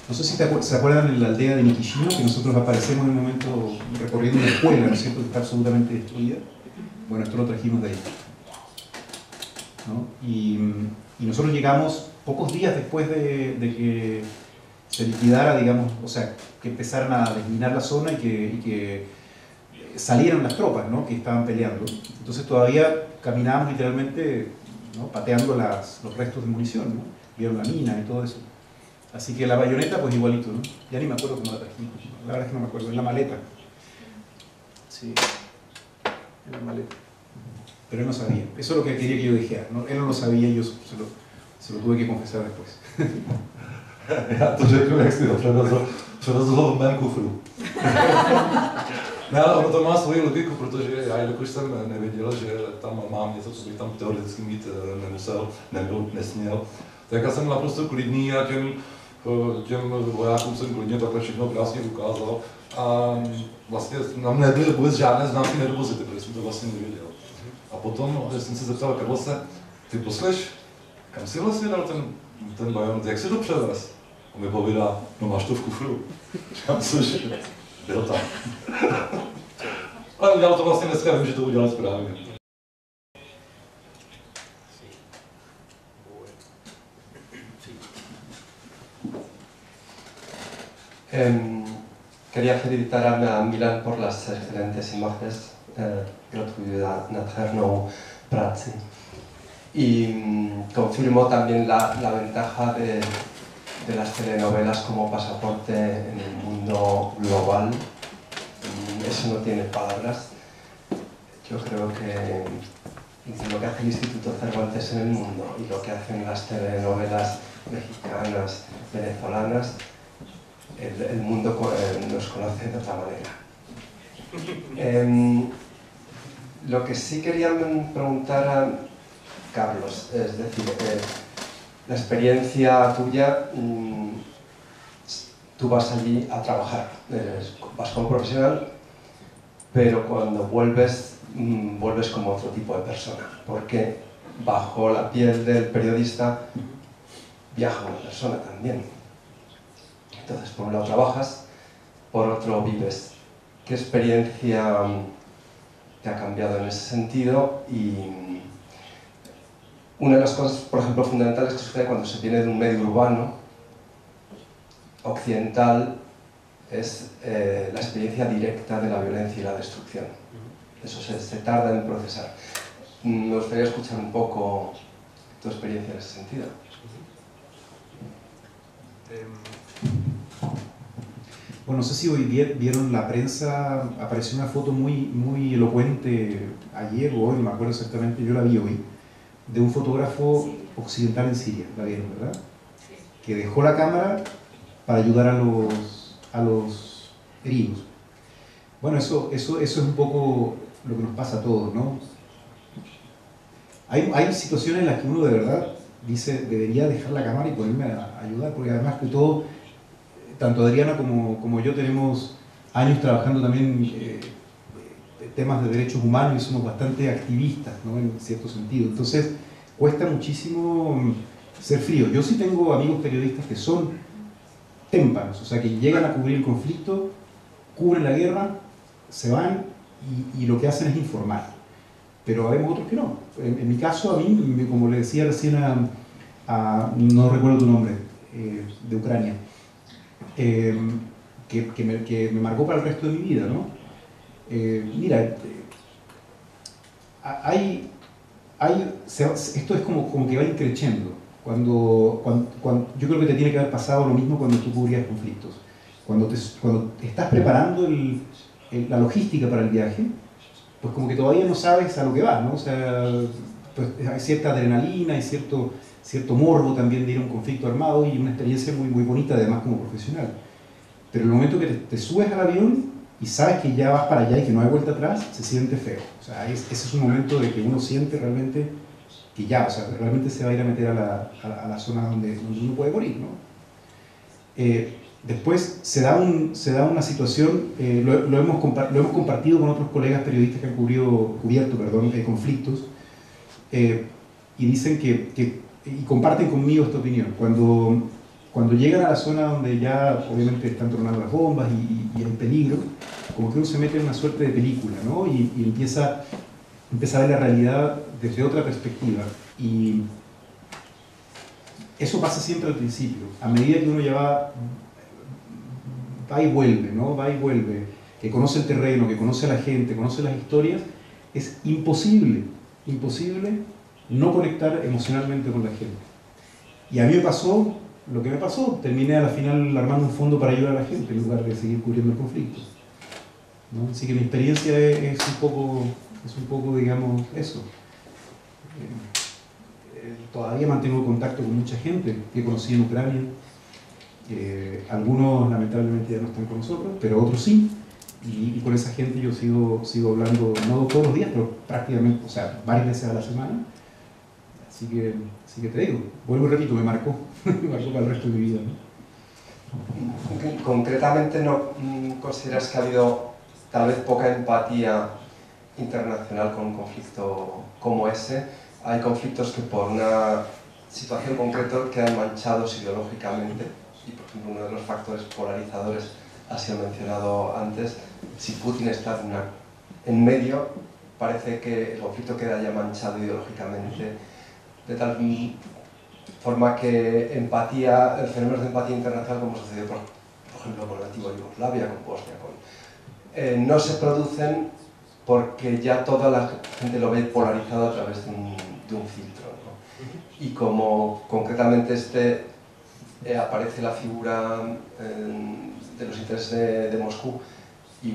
No sé si se acuerdan en la aldea de Nikishima, que nosotros aparecemos en un momento recorriendo una escuela, ¿no es cierto?, que está absolutamente destruida. Bueno, esto lo trajimos de ahí, ¿no? Y nosotros llegamos pocos días después de que se liquidara, digamos, o sea, que empezaran a desminar la zona y que salieran las tropas, ¿no?, que estaban peleando. Entonces todavía caminábamos literalmente, ¿no?, pateando los restos de munición, ¿no? Vieron la mina y todo eso. Así que la bayoneta, pues igualito, ¿no? Ya ni me acuerdo cómo la trajimos. La verdad es que no me acuerdo, en la maleta. Sí, en la maleta. Pero él no sabía. Eso es lo que quería que yo dijera, ¿no? Él no lo sabía y yo se lo tuve que confesar después. Já to řeknu, jak si ho převezl v mém kufru. Ne, ale ono to má svoji logiku, protože já, jelikož jsem nevěděl, že tam mám něco, co bych tam teoreticky mít nesměl, tak já jsem naprosto klidný a těm vojákům jsem klidně takhle všechno krásně ukázal. A vlastně nám nebyly vůbec žádné známky nervozity, protože jsem to vlastně nevěděl. A potom jsem se zeptal Karlose, ty posleš, kam si vlastně dal ten bajonet, jak si to převez? On mi povídá, no máš to v kufru. Říkám, cože? Byl tam. Ale udělal to vlastně dneska, vím, že to udělal správně. Quería felicitar a Milan por las excelentes imágenes. Gratuluji nádhernou práci. Y confirmo también la ventaja de las telenovelas como pasaporte en el mundo global. Eso no tiene palabras. Yo creo que lo que hace el Instituto Cervantes en el mundo y lo que hacen las telenovelas mexicanas, venezolanas, el mundo nos conoce de otra manera. Lo que sí quería preguntar a Carlos, es decir, la experiencia tuya, tú vas allí a trabajar, vas como profesional, pero cuando vuelves como otro tipo de persona, porque bajo la piel del periodista viaja una persona también. Entonces, por un lado trabajas, por otro vives. ¿Qué experiencia te ha cambiado en ese sentido? Y una de las cosas, por ejemplo, fundamentales que sucede cuando se viene de un medio urbano occidental es la experiencia directa de la violencia y la destrucción. Eso se tarda en procesar. Me gustaría escuchar un poco tu experiencia en ese sentido. Bueno, no sé si hoy vieron la prensa, apareció una foto muy elocuente ayer o hoy, no me acuerdo exactamente, yo la vi hoy, de un fotógrafo occidental en Siria, la vieron, ¿verdad? Sí. que dejó la cámara para ayudar a los heridos. Bueno, eso es un poco lo que nos pasa a todos, ¿no? Hay situaciones en las que uno de verdad dice, debería dejar la cámara y ponerme a ayudar, porque además que todo, tanto Adriana como yo tenemos años trabajando también temas de derechos humanos y somos bastante activistas, ¿no? En cierto sentido. Entonces, cuesta muchísimo ser frío. Yo sí tengo amigos periodistas que son témpanos, o sea, que llegan a cubrir el conflicto, cubren la guerra, se van y lo que hacen es informar. Pero habemos otros que no. En mi caso, a mí, como le decía recién no recuerdo tu nombre, de Ucrania, que me marcó para el resto de mi vida, ¿no? Mira, esto es como que va increciendo. Cuando yo creo que te tiene que haber pasado lo mismo cuando tú cubrías conflictos. Cuando estás preparando la logística para el viaje, pues como que todavía no sabes a lo que vas, ¿no? O sea, pues hay cierta adrenalina, hay cierto morbo también de ir a un conflicto armado y una experiencia muy, muy bonita además como profesional. Pero el momento que te subes al avión y sabes que ya vas para allá y que no hay vuelta atrás, se siente feo. O sea, ese es un momento de que uno siente realmente que ya, o sea, realmente se va a ir a meter a la zona donde uno puede morir, ¿no? Después se da una situación, lo hemos compartido con otros colegas periodistas que han cubierto conflictos, y dicen y comparten conmigo esta opinión. Cuando llegan a la zona donde ya obviamente están tronando las bombas y hay peligro, como que uno se mete en una suerte de película, ¿no? Y empieza a ver la realidad desde otra perspectiva. Y eso pasa siempre al principio. A medida que uno ya va y vuelve, ¿no? Va y vuelve, que conoce el terreno, que conoce a la gente, conoce las historias, es imposible no conectar emocionalmente con la gente. Y a mí me pasó lo que me pasó, terminé a la final armando un fondo para ayudar a la gente en lugar de seguir cubriendo el conflicto, ¿no? Así que mi experiencia es un poco, digamos, eso. Todavía mantengo contacto con mucha gente que conocí en Ucrania. Algunos lamentablemente ya no están con nosotros, pero otros sí, y con esa gente yo sigo hablando, no todos los días, pero prácticamente, o sea, varias veces a la semana. Así que te digo, vuelvo y repito, me marcó para el resto de mi vida, ¿no? Concretamente, ¿no consideras que ha habido tal vez poca empatía internacional con un conflicto como ese? Hay conflictos que por una situación concreta quedan manchados ideológicamente. Y, por ejemplo, uno de los factores polarizadores ha sido mencionado antes. Si Putin está en medio, parece que el conflicto queda ya manchado ideológicamente, de tal forma que fenómenos de empatía internacional, como sucedió por ejemplo con la antigua Yugoslavia, con Bosnia, no se producen porque ya toda la gente lo ve polarizado a través de un filtro, ¿no? Y como concretamente aparece la figura de los intereses de Moscú y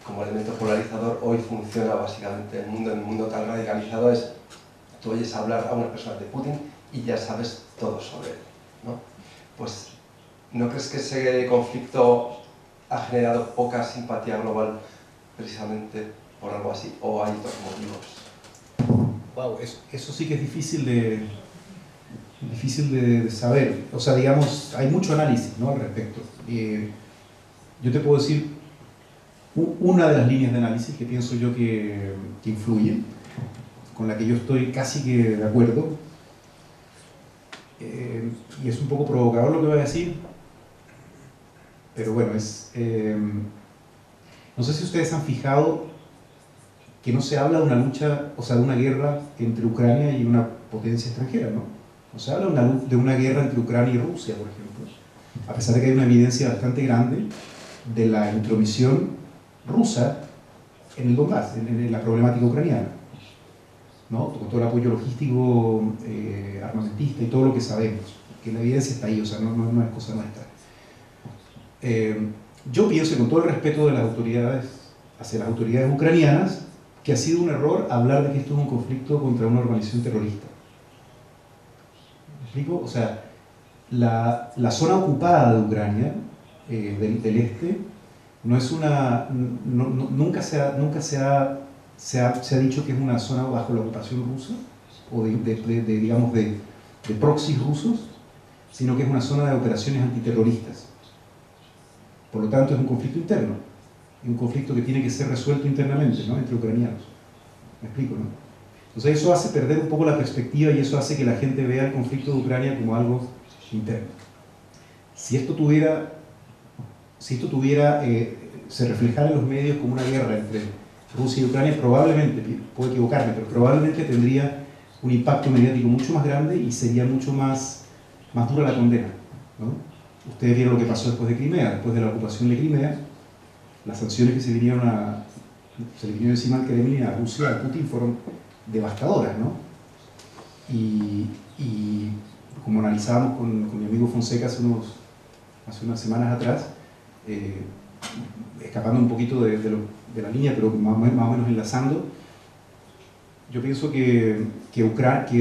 como elemento polarizador, hoy funciona básicamente en el mundo tan radicalizado es, tú oyes hablar a una persona de Putin y ya sabes todo sobre él, ¿no? Pues, ¿no crees que ese conflicto ha generado poca simpatía global precisamente por algo así? ¿O hay otros motivos? Wow, eso sí que es difícil de saber. O sea, digamos, hay mucho análisis, ¿no?, al respecto. Yo te puedo decir una de las líneas de análisis que pienso yo que influyen, con la que yo estoy casi que de acuerdo, y es un poco provocador lo que voy a decir, pero bueno, no sé si ustedes han fijado que no se habla de una lucha, o sea, de una guerra entre Ucrania y una potencia extranjera, ¿no? No se habla de una guerra entre Ucrania y Rusia, por ejemplo, a pesar de que hay una evidencia bastante grande de la intromisión rusa en el Donbass, en la problemática ucraniana, ¿no? Con todo el apoyo logístico, armamentista y todo lo que sabemos, que la evidencia está ahí, o sea, no es cosa nuestra. Yo pienso, con todo el respeto de las autoridades hacia las autoridades ucranianas, que ha sido un error hablar de que esto es un conflicto contra una organización terrorista. ¿Me explico? O sea, la zona ocupada de Ucrania, del este, no es una, nunca se ha dicho que es una zona bajo la ocupación rusa, o digamos de proxies rusos, sino que es una zona de operaciones antiterroristas. Por lo tanto, es un conflicto interno, un conflicto que tiene que ser resuelto internamente, ¿no?, entre ucranianos. ¿Me explico, no? Entonces eso hace perder un poco la perspectiva y eso hace que la gente vea el conflicto de Ucrania como algo interno. Si esto se reflejara en los medios como una guerra entre Rusia y Ucrania, probablemente, puedo equivocarme, pero probablemente tendría un impacto mediático mucho más grande y sería mucho más dura la condena, ¿no? Ustedes vieron lo que pasó después de Crimea, después de la ocupación de Crimea, las sanciones que se le vinieron encima al Kremlin, a Rusia, a Putin, fueron devastadoras, ¿no? Y como analizábamos con mi amigo Fonseca hace unas semanas atrás, escapando un poquito de la línea, pero más o menos enlazando, yo pienso que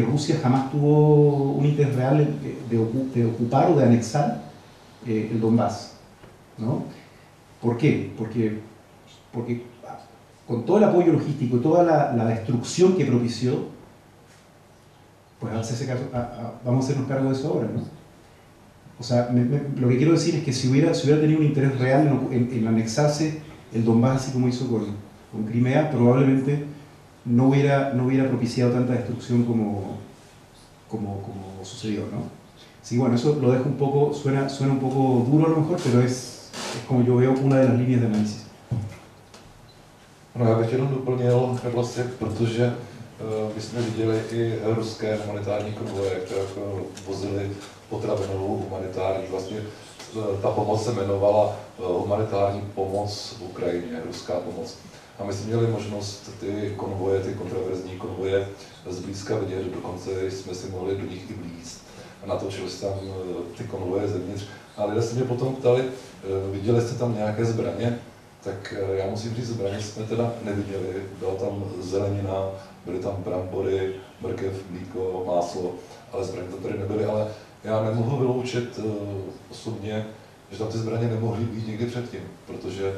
Rusia jamás tuvo un interés real de ocupar o de anexar el Donbass, ¿no? ¿Por qué? Porque con todo el apoyo logístico y toda la destrucción que propició, pues vamos a hacernos cargo de eso ahora, ¿no? O sea, lo que quiero decir es que si hubiera tenido un interés real en anexarse el Donbass, así como hizo con Crimea, probablemente no hubiera propiciado tanta destrucción como sucedió, ¿no? Así que bueno, eso lo dejo un poco, suena un poco duro a lo mejor, pero es como yo veo una de las líneas de análisis. No, já bych jenom doplnil, Karlose, protože my jsme viděli i ruské humanitární konvoje, které vozily potravinovou humanitární. Vlastně ta pomoc se jmenovala humanitární pomoc v Ukrajině, ruská pomoc. A my jsme měli možnost ty konvoje, ty kontraverzní konvoje zblízka vidět, dokonce jsme si mohli do nich i blízt. A natočili se tam ty konvoje zevnitř. A lidé se mě potom ptali, viděli jste tam nějaké zbraně? Tak já musím říct, zbraně jsme teda neviděli. Byla tam zelenina, byly tam brambory, mrkev, mlíko, máslo, ale zbraně to tady nebyly. Ale já nemohu vyloučit osobně, že tam ty zbraně nemohly být někdy předtím, protože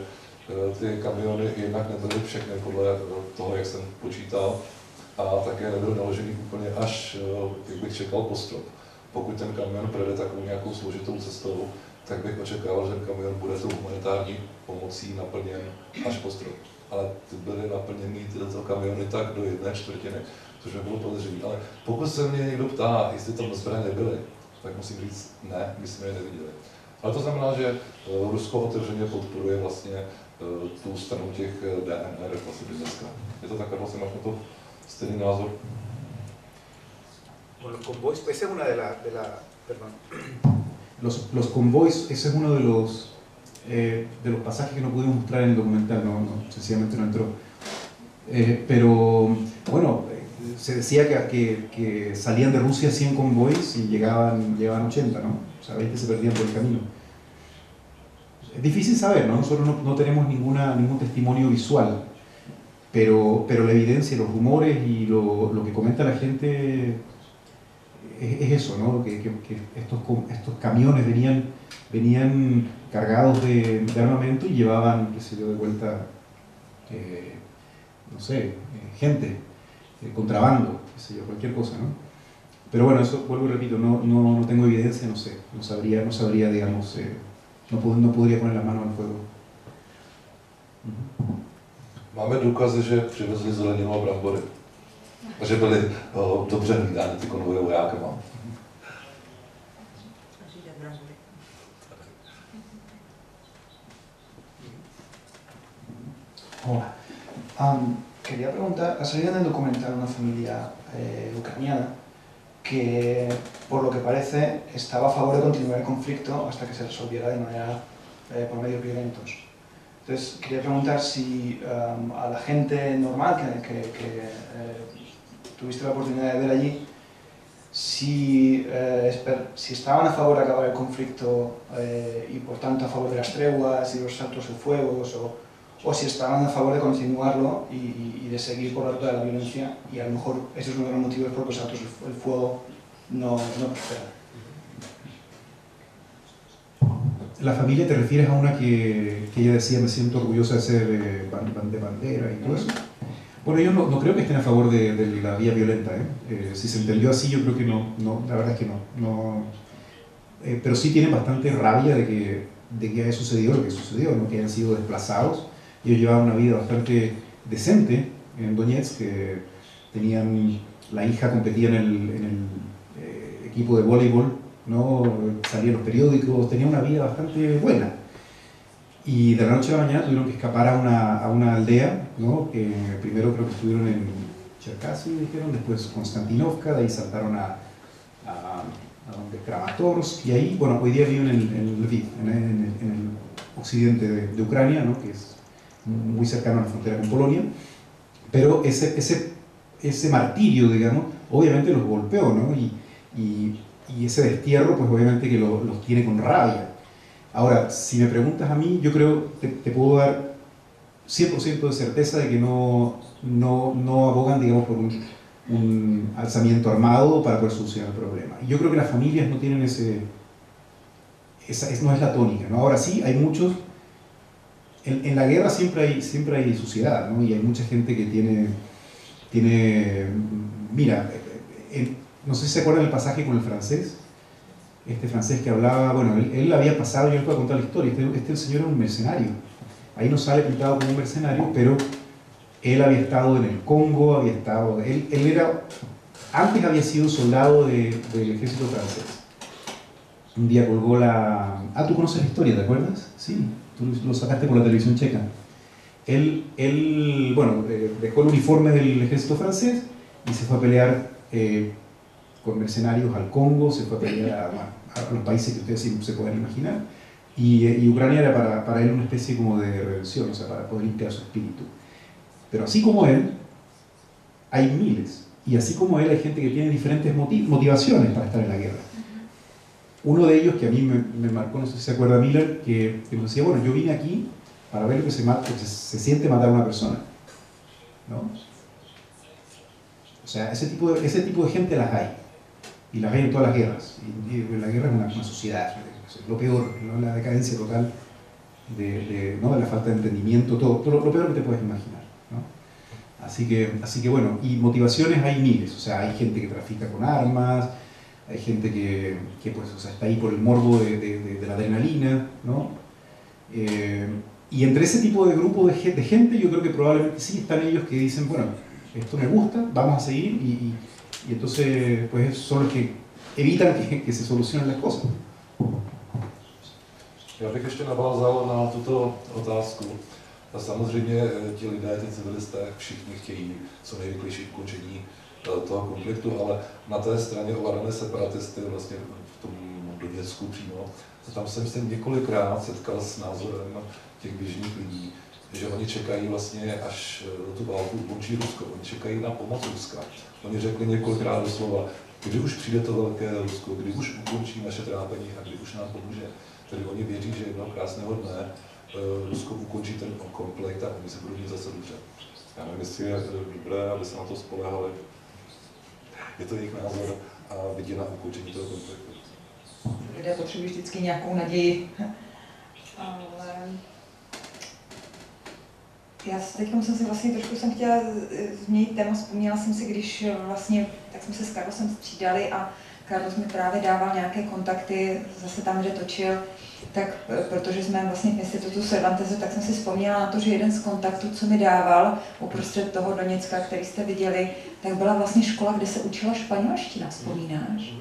ty kamiony jinak nebyly všechny podle toho, jak jsem počítal, a také nebyl naložený úplně až, jak bych čekal, po strop. Pokud ten kamion projede takovou nějakou složitou cestou, tak bych očekával, že ten kamion bude tou humanitární pomocí naplněn až po strop. Ale ty byly naplněny tyto kamiony tak do 1/4, což nebylo podezření. Ale pokud se mě někdo ptá, jestli tam zbraně byly, tak musím říct, ne, my jsme je neviděli. Ale to znamená, že Rusko otevřeně podporuje vlastně tu stranu těch DNR vlastně dneska. Je to tak, Karlo, máš na to stejný názor? Bueno, los convoys, esa es una perdón. Los convoys, ese es uno de los pasajes que no pudimos mostrar en el documental, sencillamente no entró. Pero, bueno, se decía que salían de Rusia 100 convoys y llegaban 80, ¿no? O sea, 20 se perdían por el camino. Es difícil saber, ¿no? Nosotros no tenemos ningún testimonio visual, pero la evidencia, los rumores y lo que comenta la gente es eso, ¿no? Que estos camiones venían cargados de armamento y llevaban, qué sé yo, de vuelta, no sé, gente, contrabando, qué sé yo, cualquier cosa, ¿no? Pero bueno, eso, vuelvo y repito, no tengo evidencia, no sé, no sabría, digamos, no podría poner las manos al fuego. Máme důkazy, že přivezli zeleninu a brambory. A že byly dobře hlídány ty konvoje vojákama. Hola. Quería preguntar, ha salido en el documental una familia ucraniana que, por lo que parece, estaba a favor de continuar el conflicto hasta que se resolviera de manera por medios violentos. Entonces, quería preguntar si a la gente normal que tuviste la oportunidad de ver allí, si estaban a favor de acabar el conflicto y por tanto a favor de las treguas y los altos de fuegos, o si estaban a favor de continuarlo y de seguir por la ruta de la violencia, y a lo mejor ese es uno de los motivos por los altos el fuego no prosperan. la familia te refieres a una que ella decía, me siento orgullosa de ser de bandera y todo eso. Bueno, yo no creo que estén a favor de la vía violenta, ¿eh? Si se entendió así, yo creo que no, la verdad es que no. Pero sí tienen bastante rabia de que haya sucedido lo que sucedió, ¿no? Que hayan sido desplazados. Ellos llevaban una vida bastante decente en Donetsk, que tenían, la hija competía en el equipo de voleibol, ¿no? Salía en los periódicos, tenía una vida bastante buena. Y de la noche a la mañana tuvieron que escapar a una aldea, ¿no? Que primero creo que estuvieron en Cherkasy, dijeron, después Konstantinovka, de ahí saltaron a Kramatorsk, y ahí, bueno, hoy día viven en Lviv, en el occidente de Ucrania, ¿no? Que es muy cercano a la frontera con Polonia. Pero ese martirio, digamos, obviamente los golpeó, ¿no? Y ese destierro, pues obviamente que los tiene con rabia. Ahora, si me preguntas a mí, yo creo que te puedo dar 100% de certeza de que no abogan, digamos, por un alzamiento armado para poder solucionar el problema. Y yo creo que las familias no tienen no es la tónica, ¿no? Ahora sí, hay muchos, en la guerra siempre hay suciedad, ¿no? Y hay mucha gente que tiene mira, no sé si se acuerdan del pasaje con el francés, este francés que hablaba, bueno, él había pasado, yo les voy a contar la historia, este señor era un mercenario, ahí no sale pintado como un mercenario, pero él había estado en el Congo, él era, antes había sido soldado del ejército francés. Un día colgó tú conoces la historia, ¿te acuerdas? Sí, tú lo sacaste por la televisión checa. Él bueno, dejó el uniforme del ejército francés y se fue a pelear con mercenarios al Congo, se fue a pelear a los países que ustedes se pueden imaginar, y Ucrania era para él una especie como de redención, o sea, para poder limpiar su espíritu. Pero así como él, hay miles, y así como él hay gente que tiene diferentes motivaciones para estar en la guerra. Uno de ellos que a mí me marcó, no sé si se acuerda Miller, que nos decía, bueno, yo vine aquí para ver lo que se siente matar a una persona, ¿no? O sea, ese tipo de gente las hay, y las hay en todas las guerras, y la guerra es una sociedad, es lo peor, ¿no? La decadencia total ¿no? de la falta de entendimiento, todo lo peor que te puedes imaginar, ¿no? Así que bueno, y motivaciones hay miles, o sea, hay gente que trafica con armas, hay gente que pues, o sea, está ahí por el morbo de la adrenalina, ¿no? Y entre ese tipo de grupo de gente, yo creo que probablemente sí están ellos que dicen, bueno, esto me gusta, vamos a seguir, y entonces pues son los que evitan que se solucionen las cosas. Já bych ještě navázal na tuto otázku. A samozřejmě ti lidé, ty civilisté, všichni chtějí co nejrychlejší ukončení toho konfliktu, ale na té straně ovládané separatisty, vlastně v tom Doněcku přímo, tam jsem se několikrát setkal s názorem těch běžných lidí, že oni čekají vlastně, až tu válku ukončí Rusko, oni čekají na pomoc Ruska. Oni řekli několikrát doslova, kdy už přijde to velké Rusko, kdy už ukončí naše trápení a kdy už nám pomůže. Tedy oni věří, že jednoho krásného dne Rusko ukončí ten konflikt a oni se budou mít zase dobře. Já nevím, jestli je dobré, aby se na to spolehali. Je to jejich názor a vidí na ukončení toho konfliktu. Lidé potřebují vždycky nějakou naději. Ale já teď jsem si vlastně trošku chtěla změnit téma, vzpomněla jsem si, když vlastně, tak jsme se s Carlosem střídali a Carlos mi právě dával nějaké kontakty, zase tam, kde točil, tak protože jsme vlastně v institutu Cervantesu, tak jsem si vzpomněla na to, že jeden z kontaktů, co mi dával uprostřed toho Doněcka, který jste viděli, tak byla vlastně škola, kde se učila španělština, vzpomínáš?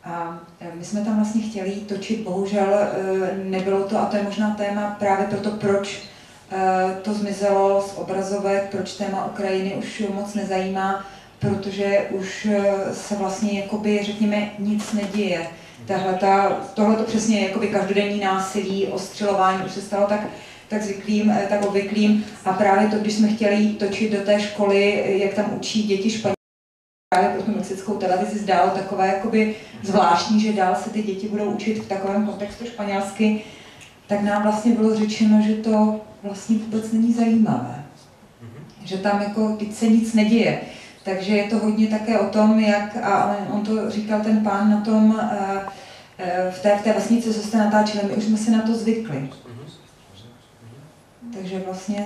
A my jsme tam vlastně chtěli točit, bohužel nebylo to, a to je možná téma právě proto, proč to zmizelo z obrazovek, proč téma Ukrajiny už moc nezajímá, protože už se vlastně, jakoby, řekněme, nic neděje. Tohle to přesně jakoby každodenní násilí, ostřelování už se stalo tak obvyklým, a právě to, když jsme chtěli točit do té školy, jak tam učí děti španělštinu, právě pro tu mexickou televizi zdálo takové jakoby zvláštní, že dál se ty děti budou učit v takovém kontextu španělsky, tak nám vlastně bylo řečeno, že to vlastně vůbec není zajímavé. Že tam jako teď se nic neděje. Takže je to hodně také o tom, jak, a on to říkal ten pán na tom v té vesnici, co jste natáčeli, my už jsme si na to zvykli. Takže vlastně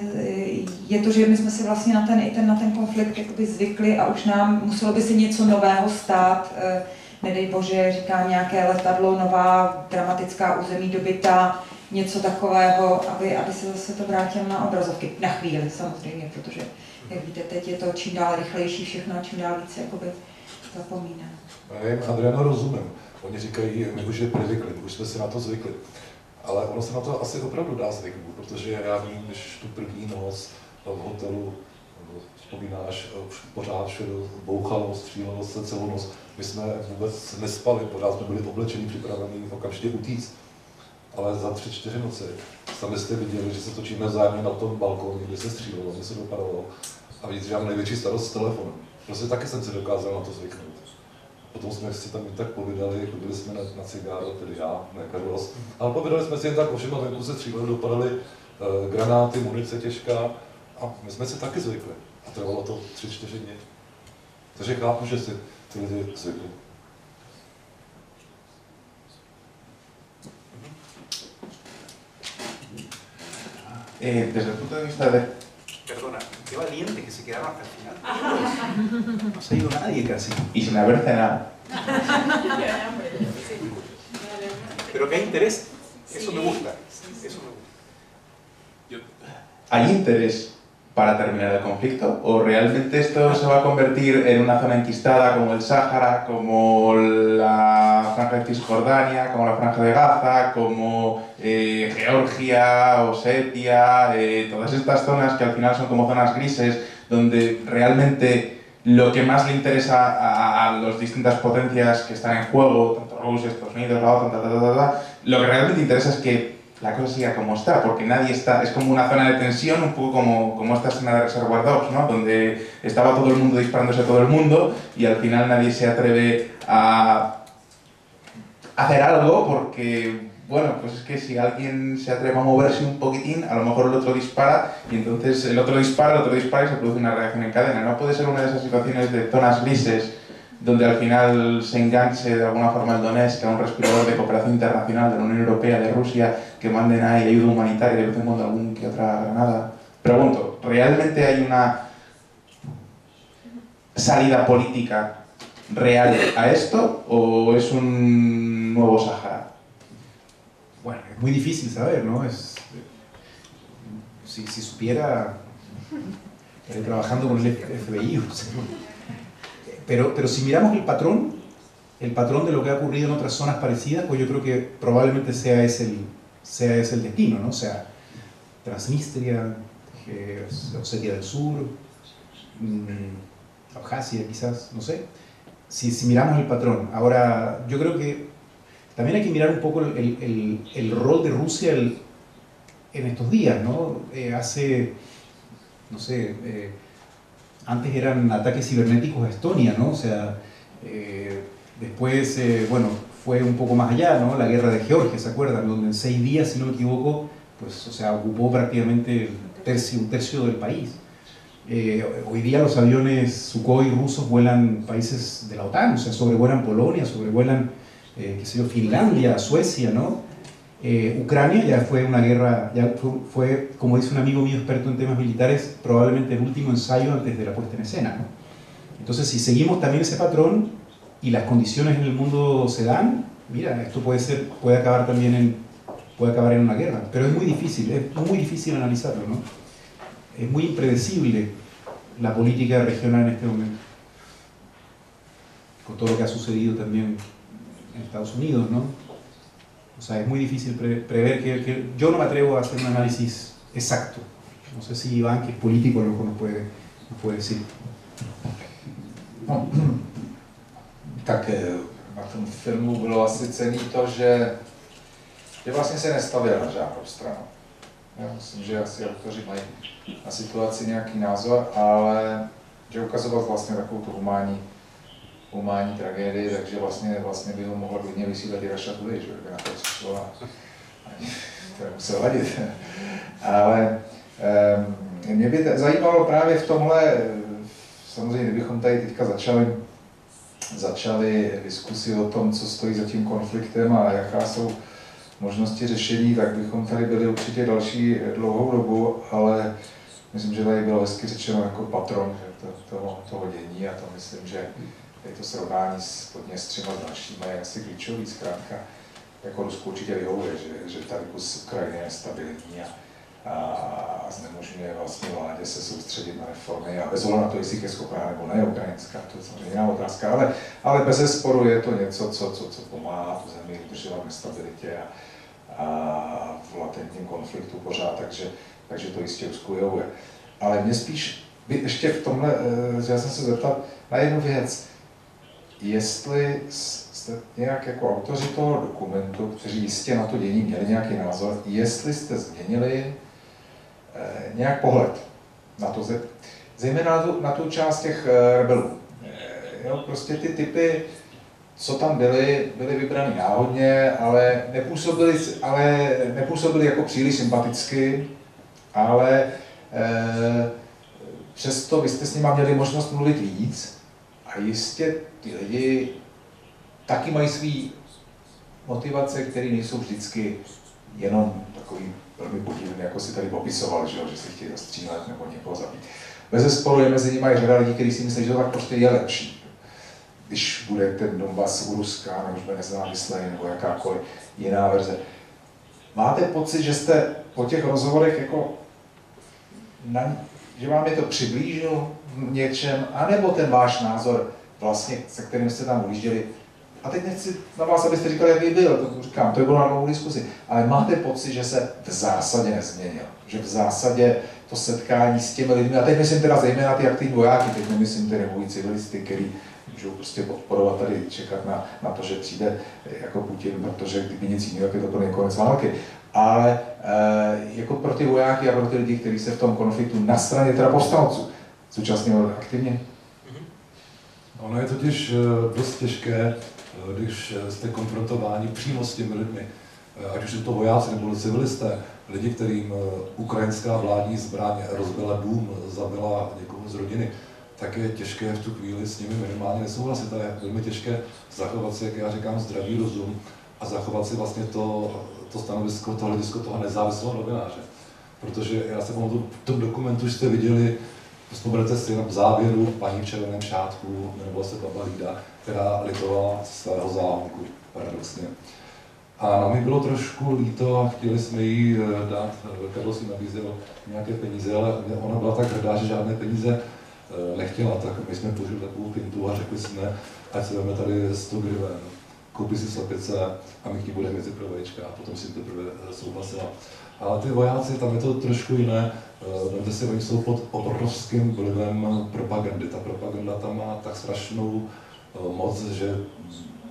je to, že my jsme si vlastně na ten konflikt jakoby zvykli a už nám muselo by se něco nového stát, nedej bože, říkám, nějaké letadlo, nová dramatická území dobytá, něco takového, aby se zase to vrátilo na obrazovky. Na chvíli samozřejmě, protože, jak víte, teď je to čím dál rychlejší všechno a čím dál více jakoby zapomíná. Já jim, Adriano, rozumím. Oni říkají, my už je přivykli, už jsme si na to zvykli. Ale ono se na to asi opravdu dá zvyknout, protože já vím, když tu první noc v hotelu vzpomínáš, pořád všude bouchalo, střílelo se celou noc. My jsme vůbec nespali, pořád jsme byli oblečení, připravení okamžitě utíct. Ale za 3-4 noci sami jste viděli, že se točíme vzájemně na tom balkóně, kde se střílelo, kde se dopadalo. A víc, že mám největší starost s telefonem. Prostě taky jsem si dokázal na to zvyknout. Potom jsme si tam tak povídali, chodili jsme na cigáro, tedy já, ne Carlos, ale povídali jsme si jen tak o všem a venku se stříleli, dopadaly granáty, munice těžká a my jsme si taky zvykli. A trvalo to 3-4 dny. Takže chápu, že si ty lidi zvykli. Desde el punto de vista de... Perdona, qué valiente que se quedaron hasta el final. No se ha ido nadie casi. Y sin haber cenado. Pero que hay interés, eso me gusta. Eso me gusta. ¿Hay interés para terminar el conflicto? ¿O realmente esto se va a convertir en una zona enquistada como el Sáhara, como la Franja de Cisjordania, como la Franja de Gaza, como Georgia, Osetia, todas estas zonas que al final son como zonas grises, donde realmente lo que más le interesa a las distintas potencias que están en juego, tanto Rusia, Estados Unidos, la OTAN, lo que realmente interesa es que la cosa siga como está, porque nadie está, es como una zona de tensión, un poco como esta escena de Reservoir Dogs, ¿no? Donde estaba todo el mundo disparándose a todo el mundo y al final nadie se atreve a hacer algo porque, bueno, pues es que si alguien se atreve a moverse un poquitín, a lo mejor el otro dispara y entonces el otro dispara y se produce una reacción en cadena. No puede ser una de esas situaciones de zonas grises donde al final se enganche de alguna forma el Donetsk a un respirador de cooperación internacional de la Unión Europea, de Rusia, que manden ahí ayuda humanitaria de vez en cuando algún que otra granada. Pregunto, ¿realmente hay una salida política real a esto o es un nuevo Sahara? Bueno, es muy difícil saber, ¿no? Si supiera, estaría trabajando con el FBI, o sea, pero si miramos el patrón de lo que ha ocurrido en otras zonas parecidas, pues yo creo que probablemente sea ese el destino, ¿no? O sea, Transnistria, Osetia del Sur, Abjasia quizás, no sé. Si miramos el patrón. Ahora, yo creo que también hay que mirar un poco el rol de Rusia en estos días, ¿no? No sé, antes eran ataques cibernéticos a Estonia, ¿no? O sea, después, bueno, fue un poco más allá, ¿no? La guerra de Georgia, ¿se acuerdan? Donde en 6 días, si no me equivoco, pues, o sea, ocupó prácticamente un tercio del país. Hoy día los aviones Sukhoi rusos vuelan países de la OTAN, o sea, sobrevuelan Polonia, sobrevuelan, qué sé yo, Finlandia, Suecia, ¿no? Ucrania ya fue una guerra, ya fue, como dice un amigo mío experto en temas militares, probablemente el último ensayo antes de la puesta en escena, ¿no? Entonces, si seguimos también ese patrón y las condiciones en el mundo se dan, mira, esto puede acabar también en una guerra, pero es muy difícil analizarlo, ¿no? Es muy impredecible la política regional en este momento, con todo lo que ha sucedido también en Estados Unidos, ¿no? O sea, es muy difícil prever que yo no me atrevo a hacer un análisis exacto. No sé si Iván, que es político, a lo mejor nos puede decir. No, tak na tom filmu bylo asi cený to, že vlastně se nestavěl na žádnou stranu. Já myslím, že asi autoři mají na situaci nějaký názor, ale že ukazoval vlastně takovou tu humánní tragédii, takže vlastně by ho mohl klidně vysílat i Russia Today, že by na to přišlo a to nemusel vadit. Ale mě by zajímalo právě v tomhle, samozřejmě kdybychom tady teďka začali začali diskusi o tom, co stojí za tím konfliktem a jaká jsou možnosti řešení, tak bychom tady byli určitě další dlouhou dobu, ale myslím, že tady bylo hezky řečeno jako patron toho dění a to myslím, že je to srovnání s Podněstřím a s dalšími je asi klíčový, zkrátka. Jako Rusku určitě vyhovuje, že tady kus Ukrajiny je stabilní a znemožňuje vlastně vládě se soustředit na reformy a bez ohledu na to, jestli je schopná nebo ne ukrajinská, to je samozřejmě jiná otázka, ale bez sporu je to něco, co pomáhá tu zemi udržovat ve stabilitě a v latentním konfliktu pořád, takže to jistě Rusku vyhovuje. Ale mě spíš ještě v tomhle, já jsem se zeptat na jednu věc, jestli jste nějak jako autoři toho dokumentu, kteří jistě na to dění měli nějaký názor, jestli jste změnili nějak pohled na to, zejména na tu část těch rebelů. Jo, prostě ty typy, co tam byly vybraný náhodně, ale nepůsobili jako příliš sympaticky, ale přesto vy jste s nimi měli možnost mluvit víc a jistě ty lidi taky mají svý motivace, které nejsou vždycky jenom takový velmi podivný, jako si tady popisoval, že si chtějí zastřílet nebo někoho zabít. Bezesporu je mezi nimi i řada lidí, kteří si myslí, že to tak prostě je lepší. Když bude ten Donbas u Ruska, nebo už bude nezávislý, nebo jakákoliv jiná verze. Máte pocit, že jste po těch rozhovorech jako že vám je to přiblížil v něčem, anebo ten váš názor vlastně, se kterým jste tam ujížděli. A teď nechci na vás, abyste říkali, jaký byl, to říkám, to bylo na novou diskusi, ale máte pocit, že se v zásadě nezměnil, že v zásadě to setkání s těmi lidmi, a teď myslím teda zejména ty aktivní vojáky, teď nemyslím ty nemoví civilisty, který můžou prostě podporovat tady, čekat na to, že přijde jako Putin, protože kdyby nic jiného, jak je to pro ně konec války. Ale jako pro ty vojáky a pro ty lidi, kteří se v tom konfliktu na straně teda povstalců zúčastnili aktivně. Ono je totiž dost těžké, když jste konfrontováni přímo s těmi lidmi, ať už jsou to vojáci nebo civilisté, lidi, kterým ukrajinská vládní zbraň rozbila dům, zabila někoho z rodiny, tak je těžké v tu chvíli s nimi minimálně nesouhlasit. A je velmi těžké zachovat si, jak já říkám, zdravý rozum a zachovat si vlastně to stanovisko, to hledisko toho nezávislého novináře. Protože já se pamatuju, v tom dokumentu jste viděli, vzpomenete si na závěru paní v červeném šátku, jmenovala se Baba Lída, která litovala svého zámku, paradoxně. A nám mi bylo trošku líto a chtěli jsme jí dát, Karlo si nabízel nějaké peníze, ale ona byla tak hrdá, že žádné peníze nechtěla, tak my jsme použili takovou pintu a řekli jsme, ať si vezme tady 100 hryven, koupí si slepice a my k ní budeme mezi prvejčka a potom si teprve souhlasila. Ale ty vojáci, tam je to trošku jiné, vemte si, oni jsou pod obrovským vlivem propagandy. Ta propaganda tam má tak strašnou moc, že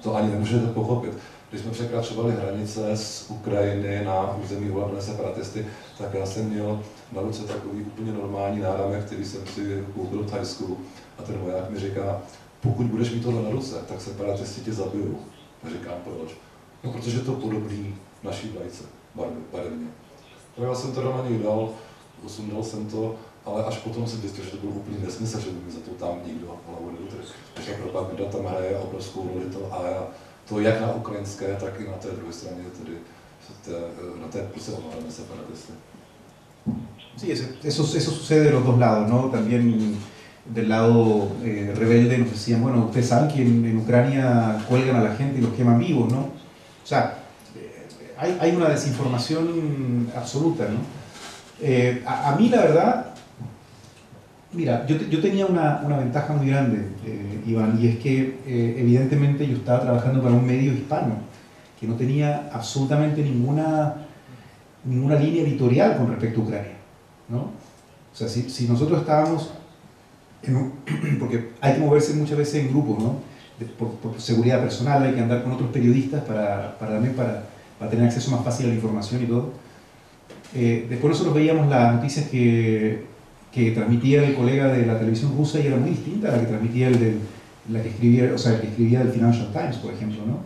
to ani nemůžete pochopit. Když jsme překračovali hranice z Ukrajiny na území volené separatisty, tak já jsem měl na ruce takový úplně normální náramek, který jsem si koupil v Thajsku. A ten voják mi říká, pokud budeš mít tohle na ruce, tak separatisti tě zabijou. A říkám, proč? No, protože je to podobný naší vlajce, barevně. No, já jsem to na něj dal, usundal jsem to, ale až potom jsem zjistil, že to byl úplný nesmysl, že by mi za to tam nikdo hlavu neutrhl. Takže ta propaganda tam hraje obrovskou roli to jak na ukrajinské, tak i na té druhé straně, tedy na té prosevované separatisty. Sí, eso sucede de los dos lados, ¿no? También del lado rebelde nos decían, bueno, ustedes saben que en Ucrania cuelgan a la gente y los queman vivos, ¿no? O sea, hay una desinformación absoluta, ¿no? A mí la verdad, mira, yo tenía una ventaja muy grande, Iván, y es que evidentemente yo estaba trabajando para un medio hispano, que no tenía absolutamente ninguna línea editorial con respecto a Ucrania, ¿no? O sea, si nosotros estábamos, porque hay que moverse muchas veces en grupos, ¿no? Por seguridad personal hay que andar con otros periodistas para tener acceso más fácil a la información y todo. Después nosotros veíamos las noticias que transmitía el colega de la televisión rusa y era muy distinta a la que transmitía el que escribía del Financial Times, por ejemplo, ¿no?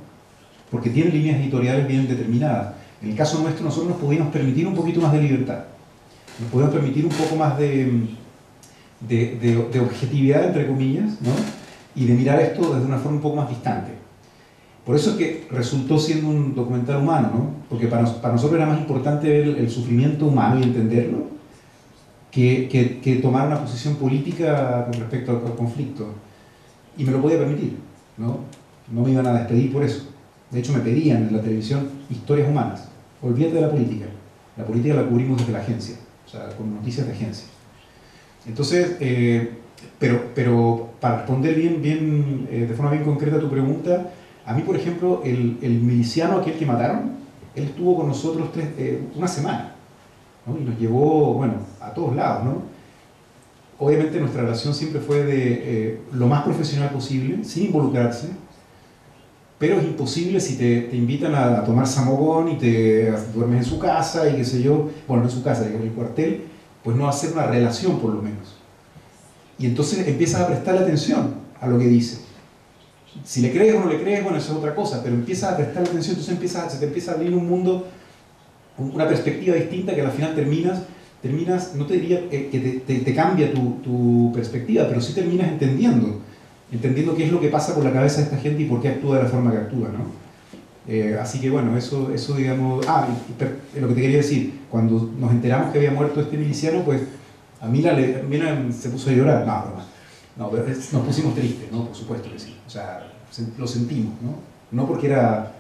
Porque tiene líneas editoriales bien determinadas. En el caso nuestro, nosotros nos podíamos permitir un poquito más de libertad, nos podíamos permitir un poco más de objetividad, entre comillas, ¿no? y de mirar esto desde una forma un poco más distante. Por eso es que resultó siendo un documental humano, ¿no? Porque para nosotros era más importante ver el sufrimiento humano y entenderlo que tomar una posición política con respecto al conflicto. Y me lo podía permitir, ¿no? No me iban a despedir por eso. De hecho, me pedían en la televisión historias humanas. Olvídate de la política. La política la cubrimos desde la agencia, o sea, con noticias de agencia. Entonces, pero para responder de forma bien concreta a tu pregunta, a mí, por ejemplo, el miliciano, aquel que mataron, él estuvo con nosotros una semana, ¿no? Y nos llevó, bueno, a todos lados, ¿no? Obviamente nuestra relación siempre fue de lo más profesional posible, sin involucrarse, pero es imposible si te invitan a tomar samogón y te duermes en su casa y qué sé yo, bueno, no en su casa, en el cuartel, pues no hacer una relación por lo menos. Y entonces empiezas a prestarle atención a lo que dice. Si le crees o no le crees, bueno, eso es otra cosa, pero empiezas a prestarle atención, entonces se te empieza a abrir un mundo, una perspectiva distinta que al final terminas, no te diría que te cambia tu perspectiva, pero sí terminas entendiendo qué es lo que pasa por la cabeza de esta gente y por qué actúa de la forma que actúa, ¿no? Así que bueno, eso digamos... lo que te quería decir, cuando nos enteramos que había muerto este miliciano, pues a Mila se puso a llorar, no, pero nos pusimos tristes, ¿no? Por supuesto que sí, o sea, lo sentimos, ¿no? No porque era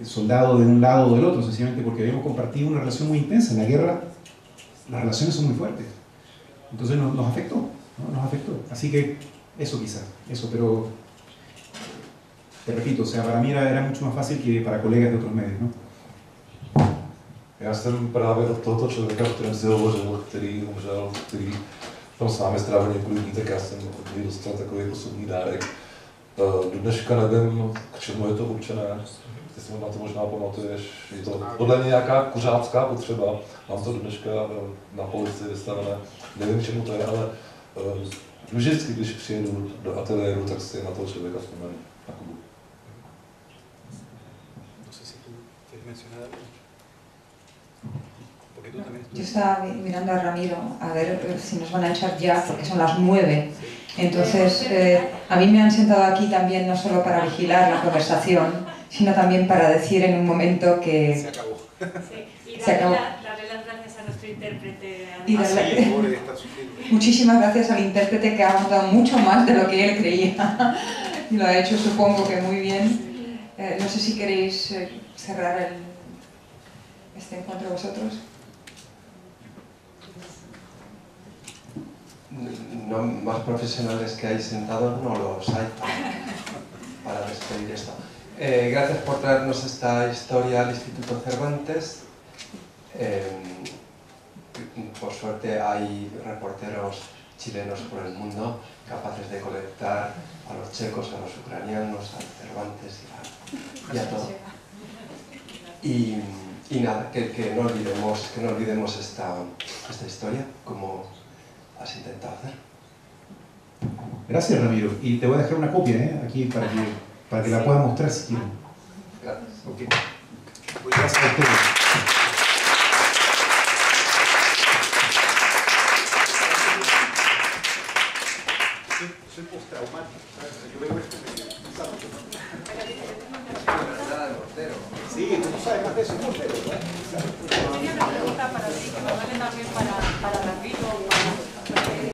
soldado de un lado o del otro, sencillamente porque habíamos compartido una relación muy intensa. En la guerra las relaciones son muy fuertes, entonces nos afectó, ¿no? Nos afectó, así que eso quizás, pero te repito, o sea, para mí era mucho más fácil que para colegas de otros medios, ¿no? Já jsem právě od tohoto člověka, o kterém si hovořil, který umřel, který tam s námi strávil několik dní, tak já jsem od něj dostal takový osobní dárek. Do dneška nevím, k čemu je to určené. Ty si na to možná pamatuješ. Je to podle mě nějaká kuřácká potřeba. Mám to do dneška na polici vystavené. Nevím, čemu to je, ale vždycky, když přijedu do ateliéru, tak si na toho člověka vzpomenu, na Kubu. Yo estaba mirando a Ramiro a ver si nos van a echar ya, porque son las 9. Entonces, a mí me han sentado aquí también no solo para vigilar la conversación, sino también para decir en un momento que se acabó. Sí, y se acabó. Darle las gracias a nuestro intérprete. Muchísimas gracias al intérprete, que ha aguantado mucho más de lo que él creía. Y lo ha hecho, supongo que muy bien. No sé si queréis cerrar este encuentro vosotros. No, más profesionales que hay sentados no los hay para despedir esto. Gracias por traernos esta historia al Instituto Cervantes. Por suerte hay reporteros chilenos por el mundo capaces de colectar a los checos, a los ucranianos, a Cervantes y a todo. Y nada, que no olvidemos esta historia, como has intentado hacer. Gracias, Ramiro. Y te voy a dejar una copia aquí para que la puedas mostrar si quieres. Gracias. Okay. Pues gracias a ustedes. Soy postraumático. Yo veo esto Sí, tú sabes más de eso, portero, ¿no? Tenía una pregunta para ti, que me vale también para Ramiro.